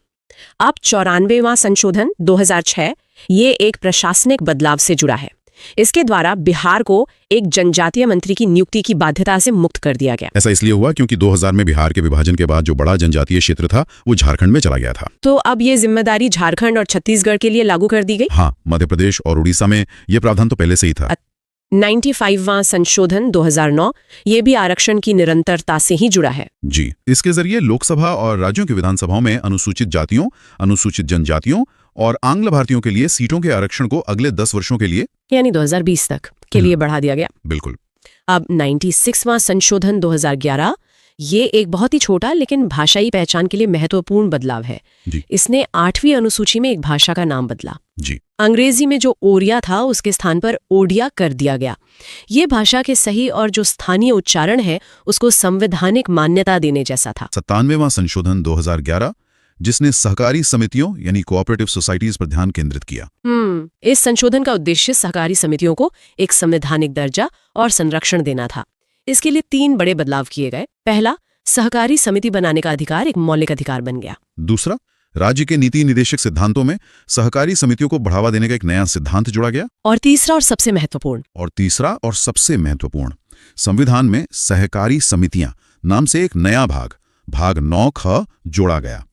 A: अब 94वां संशोधन 2006, ये एक प्रशासनिक बदलाव से जुड़ा है। इसके द्वारा बिहार को एक जनजातीय मंत्री की नियुक्ति की बाध्यता से मुक्त कर दिया गया।
B: ऐसा इसलिए हुआ क्योंकि 2000 में बिहार के विभाजन के बाद जो बड़ा जनजातीय क्षेत्र था वो झारखंड में चला गया था।
A: तो अब ये जिम्मेदारी झारखंड और छत्तीसगढ़ के लिए लागू कर दी गई।
B: हाँ, मध्य प्रदेश और उड़ीसा में ये प्रावधान तो पहले से ही था।
A: 95वां संशोधन 2009, ये भी आरक्षण की निरंतरता से ही जुड़ा है।
B: जी, इसके जरिए लोकसभा और राज्यों की विधानसभाओं में अनुसूचित जातियों, अनुसूचित जनजातियों और आंग्ल भारतीयों के लिए सीटों के आरक्षण को अगले 10 वर्षों के लिए,
A: यानी 2020 तक के लिए बढ़ा दिया गया।
B: बिल्कुल।
A: अब 96वां संशोधन 2011, ये एक बहुत ही छोटा लेकिन भाषाई पहचान के लिए महत्वपूर्ण बदलाव है। इसने 8वीं अनुसूची में एक भाषा का नाम बदला।
B: जी।
A: अंग्रेजी में जो ओडिया था उसके स्थान पर ओडिया कर दिया गया। ये भाषा के सही और जो स्थानीय उच्चारण है उसको संवैधानिक मान्यता देने जैसा था।
B: 97वां संशोधन 2011, जिसने सहकारी समितियों यानी कोऑपरेटिव सोसाइटीज पर ध्यान केंद्रित किया।
A: इस संशोधन का उद्देश्य सहकारी समितियों को एक संवैधानिक दर्जा और संरक्षण देना था। इसके लिए 3 बड़े बदलाव किए गए। पहला, सहकारी समिति बनाने का अधिकार एक मौलिक अधिकार बन गया।
B: दूसरा, राज्य के नीति निदेशक सिद्धांतों में सहकारी समितियों को बढ़ावा देने का एक नया सिद्धांत जोड़ा गया।
A: और तीसरा और सबसे महत्वपूर्ण, संविधान में सहकारी समितियां नाम से एक नया भाग 9ख जोड़ा गया।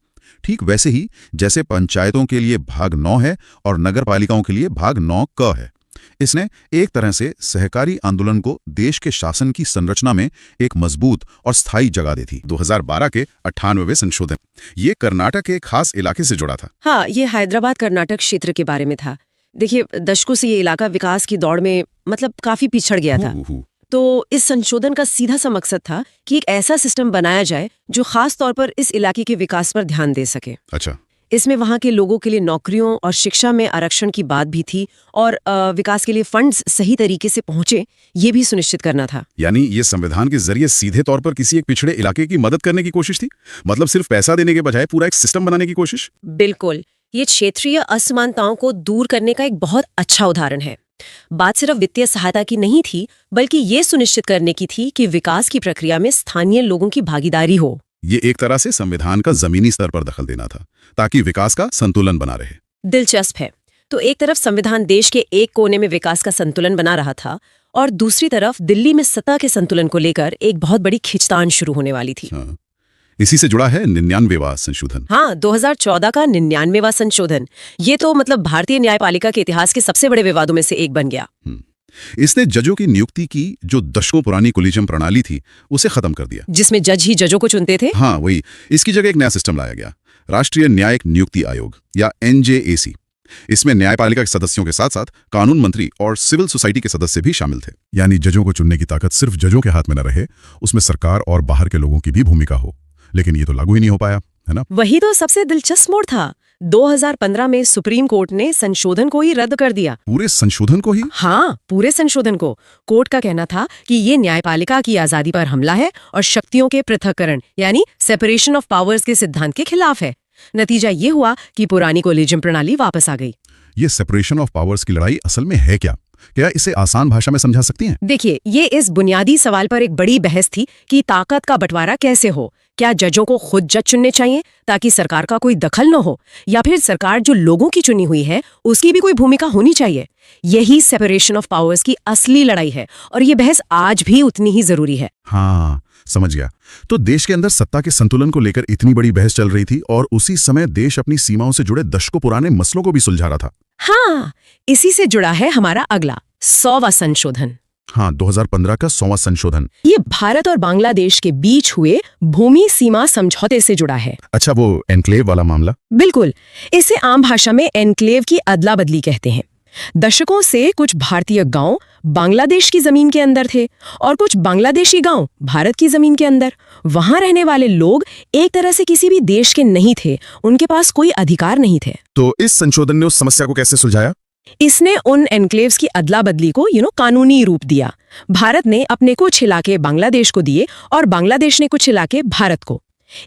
A: ठीक वैसे ही जैसे पंचायतों के लिए भाग 9 है और नगरपालिकाओं के लिए भाग 9क है। इसने एक तरह से सहकारी आंदोलन को देश के शासन की संरचना में एक मजबूत और स्थायी जगह दी थी। 2012 के 98वें संशोधन, ये कर्नाटक के खास इलाके से जुड़ा था। हाँ, ये हैदराबाद कर्नाटक क्षेत्र के बारे में था। देखिए, दशकों से ये इलाका विकास की दौड़ में काफी पिछड़ गया था। तो इस संशोधन का सीधा सा मकसद था कि एक ऐसा सिस्टम बनाया जाए जो खास तौर पर इस इलाके के विकास पर ध्यान दे सके।
B: अच्छा।
A: इसमें वहाँ के लोगों के लिए नौकरियों और शिक्षा में आरक्षण की बात भी थी और विकास के लिए फंड्स सही तरीके से पहुंचे, ये भी सुनिश्चित करना था।
B: यानी ये संविधान के जरिए सीधे तौर पर किसी एक पिछड़े इलाके की मदद करने की कोशिश थी। मतलब सिर्फ पैसा देने के बजाय पूरा एक सिस्टम बनाने की कोशिश।
A: बिल्कुल, ये क्षेत्रीय असमानताओं को दूर करने का एक बहुत अच्छा उदाहरण है। बात सिर्फ वित्तीय सहायता की नहीं थी, बल्कि ये सुनिश्चित करने की थी कि विकास की प्रक्रिया में स्थानीय लोगों की भागीदारी हो।
B: ये एक तरह से संविधान का जमीनी स्तर पर दखल देना था ताकि विकास का संतुलन बना रहे।
A: दिलचस्प है। तो एक तरफ संविधान देश के एक कोने में विकास का संतुलन बना रहा था और दूसरी तरफ दिल्ली में सत्ता के संतुलन को लेकर एक बहुत बड़ी खींचतान शुरू होने वाली थी।
B: हाँ। इसी से जुड़ा है 99वां संशोधन।
A: हाँ, 2014 का 99वां संशोधन। ये तो मतलब भारतीय न्यायपालिका के इतिहास के सबसे बड़े विवादों में से एक बन गया।
B: इसने जजों की नियुक्ति की जो दशकों पुरानी कोलिजियम प्रणाली थी उसे खत्म कर दिया,
A: जिसमें जज ही जजों को चुनते थे।
B: हाँ वही। इसकी जगह एक नया सिस्टम लाया गया, राष्ट्रीय न्यायिक नियुक्ति आयोग या NJAC। इसमें न्यायपालिका के सदस्यों के साथ साथ कानून मंत्री और सिविल सोसाइटी के सदस्य भी शामिल थे। यानी जजों को चुनने की ताकत सिर्फ जजों के हाथ में न रहे, उसमें सरकार और बाहर के लोगों की भी भूमिका हो। लेकिन ये तो लागू ही नहीं हो पाया, है ना?
A: वही तो सबसे दिलचस्प मोड़ था। 2015 में सुप्रीम कोर्ट ने संशोधन को ही रद्द कर दिया।
B: पूरे संशोधन को ही?
A: हाँ, पूरे संशोधन को। कोर्ट का कहना था कि ये न्यायपालिका की आजादी पर हमला है और शक्तियों के पृथक्करण यानी सेपरेशन ऑफ पावर्स के सिद्धांत के खिलाफ है। नतीजा ये हुआ कि पुरानी कोलिजियम प्रणाली वापस आ गई।
B: ये सेपरेशन ऑफ पावर्स की लड़ाई असल में है क्या? क्या इसे आसान भाषा में समझा सकती हैं?
A: देखिए, ये इस बुनियादी सवाल पर एक बड़ी बहस थी कि ताकत का बंटवारा कैसे हो। क्या जजों को खुद जज चुनने चाहिए ताकि सरकार का कोई दखल न हो, या फिर सरकार जो लोगों की चुनी हुई है उसकी भी कोई भूमिका होनी चाहिए? यही सेपरेशन ऑफ पावर्स की असली लड़ाई है और ये बहस आज भी उतनी ही जरूरी है।
B: हाँ, समझ गया। तो देश के अंदर सत्ता के संतुलन को लेकर इतनी बड़ी बहस चल रही थी और उसी समय देश अपनी सीमाओं से जुड़े दशकों पुराने मसलों को भी सुलझा रहा था।
A: हाँ, इसी से जुड़ा है हमारा अगला 100वां संशोधन।
B: हाँ, 2015 का 100वां संशोधन।
A: ये भारत और बांग्लादेश के बीच हुए भूमि सीमा समझौते से जुड़ा है।
B: अच्छा, वो एन्क्लेव वाला मामला?
A: बिल्कुल। इसे आम भाषा में एन्क्लेव की अदला बदली कहते हैं। दशकों से कुछ भारतीय गांव बांग्लादेश की जमीन के अंदर थे और कुछ बांग्लादेशी गांव भारत की जमीन के अंदर। वहां रहने वाले लोग एक तरह से किसी भी देश के नहीं थे, उनके पास कोई अधिकार नहीं थे।
B: तो इस संशोधन ने उस समस्या को कैसे सुलझाया?
A: इसने उन एन्क्लेव्स की अदला बदली को कानूनी रूप दिया। भारत ने अपने कुछ इलाके बांग्लादेश को दिए और बांग्लादेश ने कुछ इलाके भारत को।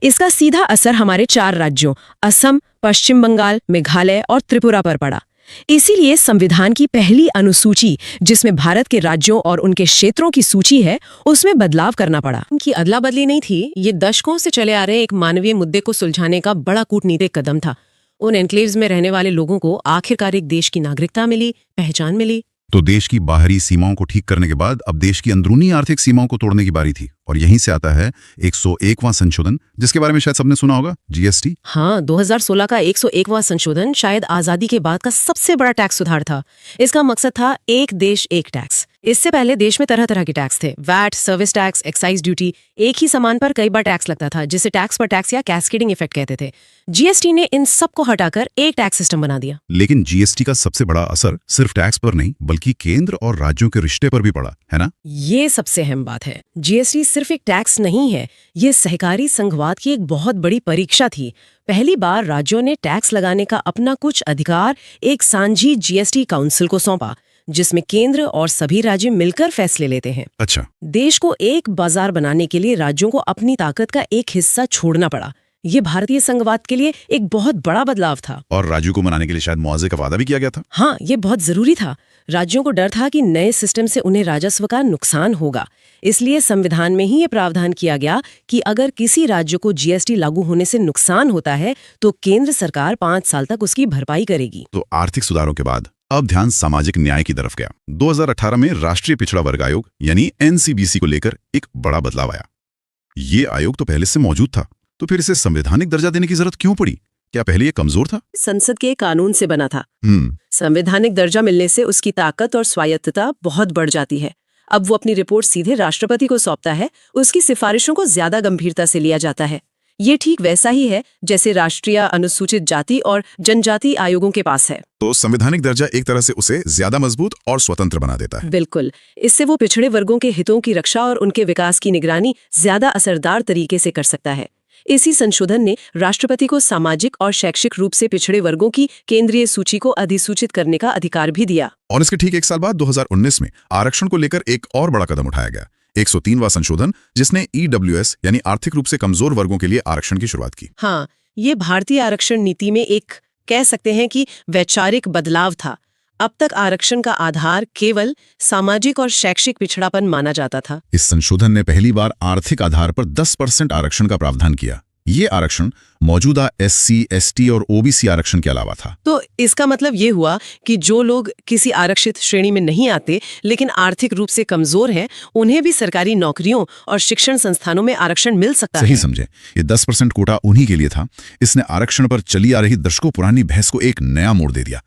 A: इसका सीधा असर हमारे 4 राज्यों असम, पश्चिम बंगाल, मेघालय और त्रिपुरा पर पड़ा। इसीलिए संविधान की पहली अनुसूची, जिसमें भारत के राज्यों और उनके क्षेत्रों की सूची है, उसमें बदलाव करना पड़ा। उनकी अदला बदली नहीं थी, ये दशकों से चले आ रहे एक मानवीय मुद्दे को सुलझाने का बड़ा कूटनीतिक कदम था। उन एन्क्लेव्स में रहने वाले लोगों को आखिरकार एक देश की नागरिकता मिली, पहचान मिली।
B: तो देश की बाहरी सीमाओं को ठीक करने के बाद अब देश की अंदरूनी आर्थिक सीमाओं को तोड़ने की बारी थी। और यहीं से आता है 101वां संशोधन, जिसके बारे में शायद सबने सुना होगा, GST।
A: हाँ, 2016 का 101वां संशोधन शायद आजादी के बाद का सबसे बड़ा टैक्स सुधार था। इसका मकसद था एक देश एक टैक्स। इससे पहले देश में तरह तरह के टैक्स थे, VAT, service tax, excise duty. एक ही सामान पर कई बार टैक्स लगता था, जिसे टैक्स पर टैक्स या कैस्केडिंग इफेक्ट कहते थे। GST ने इन सबको हटाकर एक टैक्स सिस्टम बना दिया।
B: लेकिन GST का सबसे बड़ा असर सिर्फ टैक्स पर नहीं बल्कि केंद्र और राज्यों के रिश्ते पर भी पड़ा, है ना?
A: ये सबसे अहम बात है। GST सिर्फ एक टैक्स नहीं है, ये सहकारी संघवाद की एक बहुत बड़ी परीक्षा थी। पहली बार राज्यों ने टैक्स लगाने का अपना कुछ अधिकार एक सांझी GST काउंसिल को सौंपा, जिसमें केंद्र और सभी राज्य मिलकर फैसले लेते हैं।
B: अच्छा।
A: देश को एक बाजार बनाने के लिए राज्यों को अपनी ताकत का एक हिस्सा छोड़ना पड़ा। ये भारतीय संघवाद के लिए एक बहुत बड़ा बदलाव था।
B: और राज्यों को मनाने के लिए शायद मुआवजे का वादा भी किया गया था।
A: हाँ, ये बहुत जरूरी था। राज्यों को डर था कि नए सिस्टम से उन्हें राजस्व का नुकसान होगा। इसलिए संविधान में ही ये प्रावधान किया गया कि अगर किसी राज्य को GST लागू होने से नुकसान होता है तो केंद्र सरकार 5 साल तक उसकी भरपाई करेगी।
B: तो आर्थिक सुधारों के बाद अब ध्यान सामाजिक न्याय की तरफ गया। 2018 में राष्ट्रीय पिछड़ा वर्ग आयोग यानी NCBC को लेकर एक बड़ा बदलाव आया। ये आयोग तो पहले से मौजूद था, तो फिर इसे संवैधानिक दर्जा देने की जरूरत क्यों पड़ी? क्या पहले ये कमजोर था?
A: संसद के कानून से बना था। संवैधानिक दर्जा मिलने से उसकी ताकत और स्वायत्तता बहुत बढ़ जाती है। अब वो अपनी रिपोर्ट सीधे राष्ट्रपति को सौंपता है, उसकी सिफारिशों को ज्यादा गंभीरता से लिया जाता है। ये ठीक वैसा ही है जैसे राष्ट्रीय अनुसूचित जाति और जनजाति आयोगों के पास है।
B: तो संवैधानिक दर्जा एक तरह से उसे ज्यादा मजबूत और स्वतंत्र बना देता है।
A: बिल्कुल। इससे वो पिछड़े वर्गों के हितों की रक्षा और उनके विकास की निगरानी ज्यादा असरदार तरीके से कर सकता है। इसी संशोधन ने राष्ट्रपति को सामाजिक और शैक्षिक रूप से पिछड़े वर्गों की केंद्रीय सूची को अधिसूचित करने का अधिकार भी दिया।
B: और इसके ठीक 1 साल बाद 2019 में आरक्षण को लेकर एक और बड़ा कदम उठाया गया, 103वां संशोधन, जिसने EWS यानी आर्थिक रूप से कमजोर वर्गों के लिए आरक्षण की शुरुआत की।
A: हाँ, ये भारतीय आरक्षण नीति में एक कह सकते हैं कि वैचारिक बदलाव था। अब तक आरक्षण का आधार केवल सामाजिक और शैक्षिक पिछड़ापन माना जाता था।
B: इस संशोधन ने पहली बार आर्थिक आधार पर 10% आरक्षण का प्रावधान किया। ये आरक्षण मौजूदा SC, ST और OBC आरक्षण के अलावा था।
A: तो इसका मतलब ये हुआ कि जो लोग किसी आरक्षित श्रेणी में नहीं आते लेकिन आर्थिक रूप से कमजोर हैं, उन्हें भी सरकारी नौकरियों और शिक्षण संस्थानों में आरक्षण मिल सकता है।
B: सही समझे, ये 10% कोटा उन्हीं के लिए था। इसने आरक्षण पर चली आ रही दशकों पुरानी बहस को एक नया मोड़ दे दिया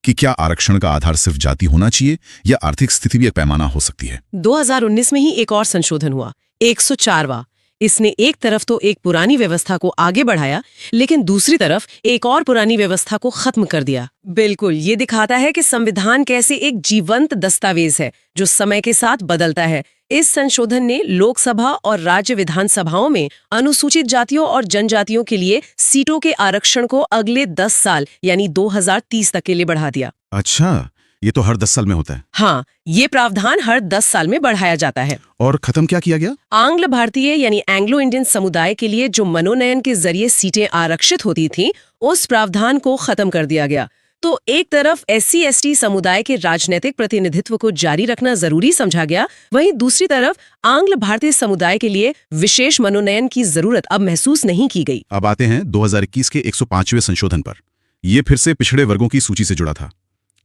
B: कि क्या आरक्षण का आधार सिर्फ जाति होना चाहिए या आर्थिक स्थिति भी एक पैमाना हो सकती है।
A: 2019 में ही एक और संशोधन हुआ, 104वां। इसने एक तरफ तो एक पुरानी व्यवस्था को आगे बढ़ाया, लेकिन दूसरी तरफ एक और पुरानी व्यवस्था को खत्म कर दिया। बिल्कुल, ये दिखाता है कि संविधान कैसे एक जीवंत दस्तावेज है जो समय के साथ बदलता है। इस संशोधन ने लोकसभा और राज्य विधानसभाओं में अनुसूचित जातियों और जनजातियों के लिए सीटों के आरक्षण को अगले 10 साल यानी 2030 तक के लिए बढ़ा दिया।
B: अच्छा, ये तो हर 10 साल में होता है।
A: हाँ, ये प्रावधान हर 10 साल में बढ़ाया जाता है।
B: और खत्म क्या किया गया?
A: आंग्ल भारतीय यानी एंग्लो इंडियन समुदाय के लिए जो मनोनयन के जरिए सीटें आरक्षित होती थीं, उस प्रावधान को खत्म कर दिया गया। तो एक तरफ SC, ST समुदाय के राजनीतिक प्रतिनिधित्व को जारी रखना जरूरी समझा गया, वहीं दूसरी तरफ आंग्ल भारतीय समुदाय के लिए विशेष मनोनयन की जरूरत अब महसूस नहीं की गई।
B: अब आते हैं 2021 के 105वें संशोधन पर। ये फिर से पिछड़े वर्गों की सूची से जुड़ा था।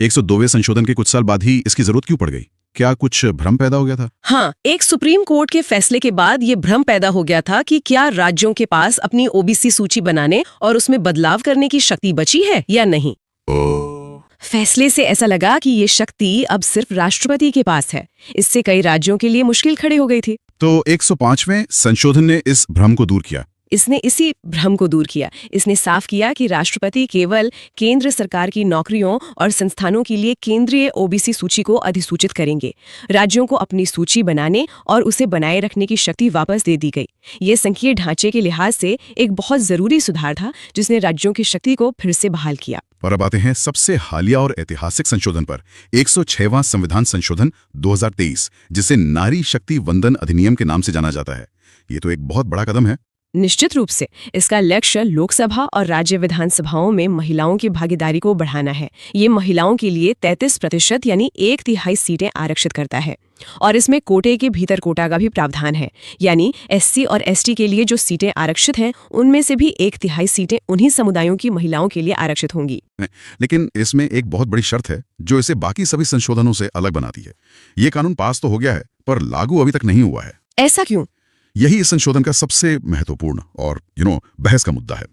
B: 102वें संशोधन के कुछ साल बाद ही इसकी जरूरत क्यों पड़ गई? क्या कुछ भ्रम पैदा हो गया था?
A: हाँ, एक सुप्रीम कोर्ट के फैसले के बाद ये भ्रम पैदा हो गया था कि क्या राज्यों के पास अपनी OBC सूची बनाने और उसमें बदलाव करने की शक्ति बची है या नहीं। फैसले से ऐसा लगा कि ये शक्ति अब सिर्फ राष्ट्रपति के पास है। इससे कई राज्यों के लिए मुश्किल खड़ी हो गई थी।
B: तो 105वें संशोधन ने इस भ्रम को दूर किया।
A: इसने इसी भ्रम को दूर किया। इसने साफ किया कि राष्ट्रपति केवल केंद्र सरकार की नौकरियों और संस्थानों के लिए केंद्रीय OBC सूची को अधिसूचित करेंगे। राज्यों को अपनी सूची बनाने और उसे बनाए रखने की शक्ति वापस दे दी गई। ये संघीय ढांचे के लिहाज से एक बहुत जरूरी सुधार था, जिसने राज्यों की शक्ति को फिर से बहाल किया।
B: और अब आते हैं सबसे हालिया और ऐतिहासिक संशोधन पर, 106वां संविधान संशोधन 2023, जिसे नारी शक्ति वंदन अधिनियम के नाम से जाना जाता है। ये तो एक बहुत बड़ा कदम है।
A: निश्चित रूप से इसका लक्ष्य लोकसभा और राज्य विधानसभाओं में महिलाओं की भागीदारी को बढ़ाना है। ये महिलाओं के लिए 33% यानी 1/3 सीटें आरक्षित करता है। और इसमें कोटे के भीतर कोटा का भी प्रावधान है, यानी SC और ST के लिए जो सीटें आरक्षित हैं, उनमें से भी 1/3 सीटें उन्हीं समुदायों की महिलाओं के लिए आरक्षित होंगी।
B: लेकिन इसमें एक बहुत बड़ी शर्त है जो इसे बाकी सभी संशोधनों से अलग बनाती है। ये कानून पास तो हो गया है, पर लागू अभी तक नहीं हुआ है।
A: ऐसा क्यों?
B: यही इस संशोधन का सबसे महत्वपूर्ण और बहस का मुद्दा है।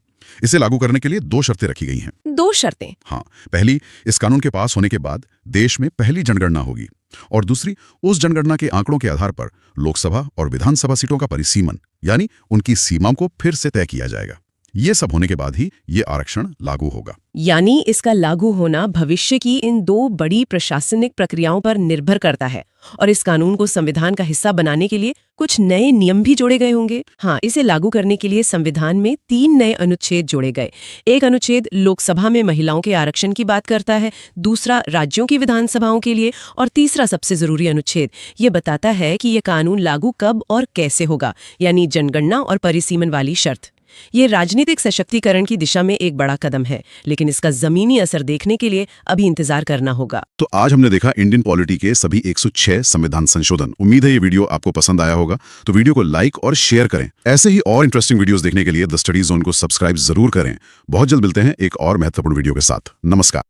B: इसे लागू करने के लिए 2 शर्तें रखी गई हैं।
A: 2 शर्तें?
B: हाँ, पहली, इस कानून के पास होने के बाद देश में पहली जनगणना होगी, और दूसरी, उस जनगणना के आंकड़ों के आधार पर लोकसभा और विधानसभा सीटों का परिसीमन यानी उनकी सीमाओं को फिर से तय किया जाएगा। ये सब होने के बाद ही ये आरक्षण लागू होगा।
A: यानी इसका लागू होना भविष्य की इन 2 बड़ी प्रशासनिक प्रक्रियाओं पर निर्भर करता है। और इस कानून को संविधान का हिस्सा बनाने के लिए कुछ नए नियम भी जोड़े गए होंगे। हाँ, इसे लागू करने के लिए संविधान में 3 नए अनुच्छेद जोड़े गए। एक अनुच्छेद लोकसभा में महिलाओं के आरक्षण की बात करता है, दूसरा राज्यों की विधानसभाओं के लिए, और तीसरा सबसे जरूरी अनुच्छेद ये बताता है कि ये कानून लागू कब और कैसे होगा, यानी जनगणना और परिसीमन वाली शर्त। ये राजनीतिक सशक्तिकरण की दिशा में एक बड़ा कदम है, लेकिन इसका जमीनी असर देखने के लिए अभी इंतजार करना होगा।
B: तो आज हमने देखा इंडियन पॉलिटी के सभी 106 संविधान संशोधन। उम्मीद है ये वीडियो आपको पसंद आया होगा, तो वीडियो को लाइक और शेयर करें। ऐसे ही और इंटरेस्टिंग वीडियोस देखने के लिए द स्टडी जोन को सब्सक्राइब जरूर करें। बहुत जल्द मिलते हैं एक और महत्वपूर्ण वीडियो के साथ। नमस्कार।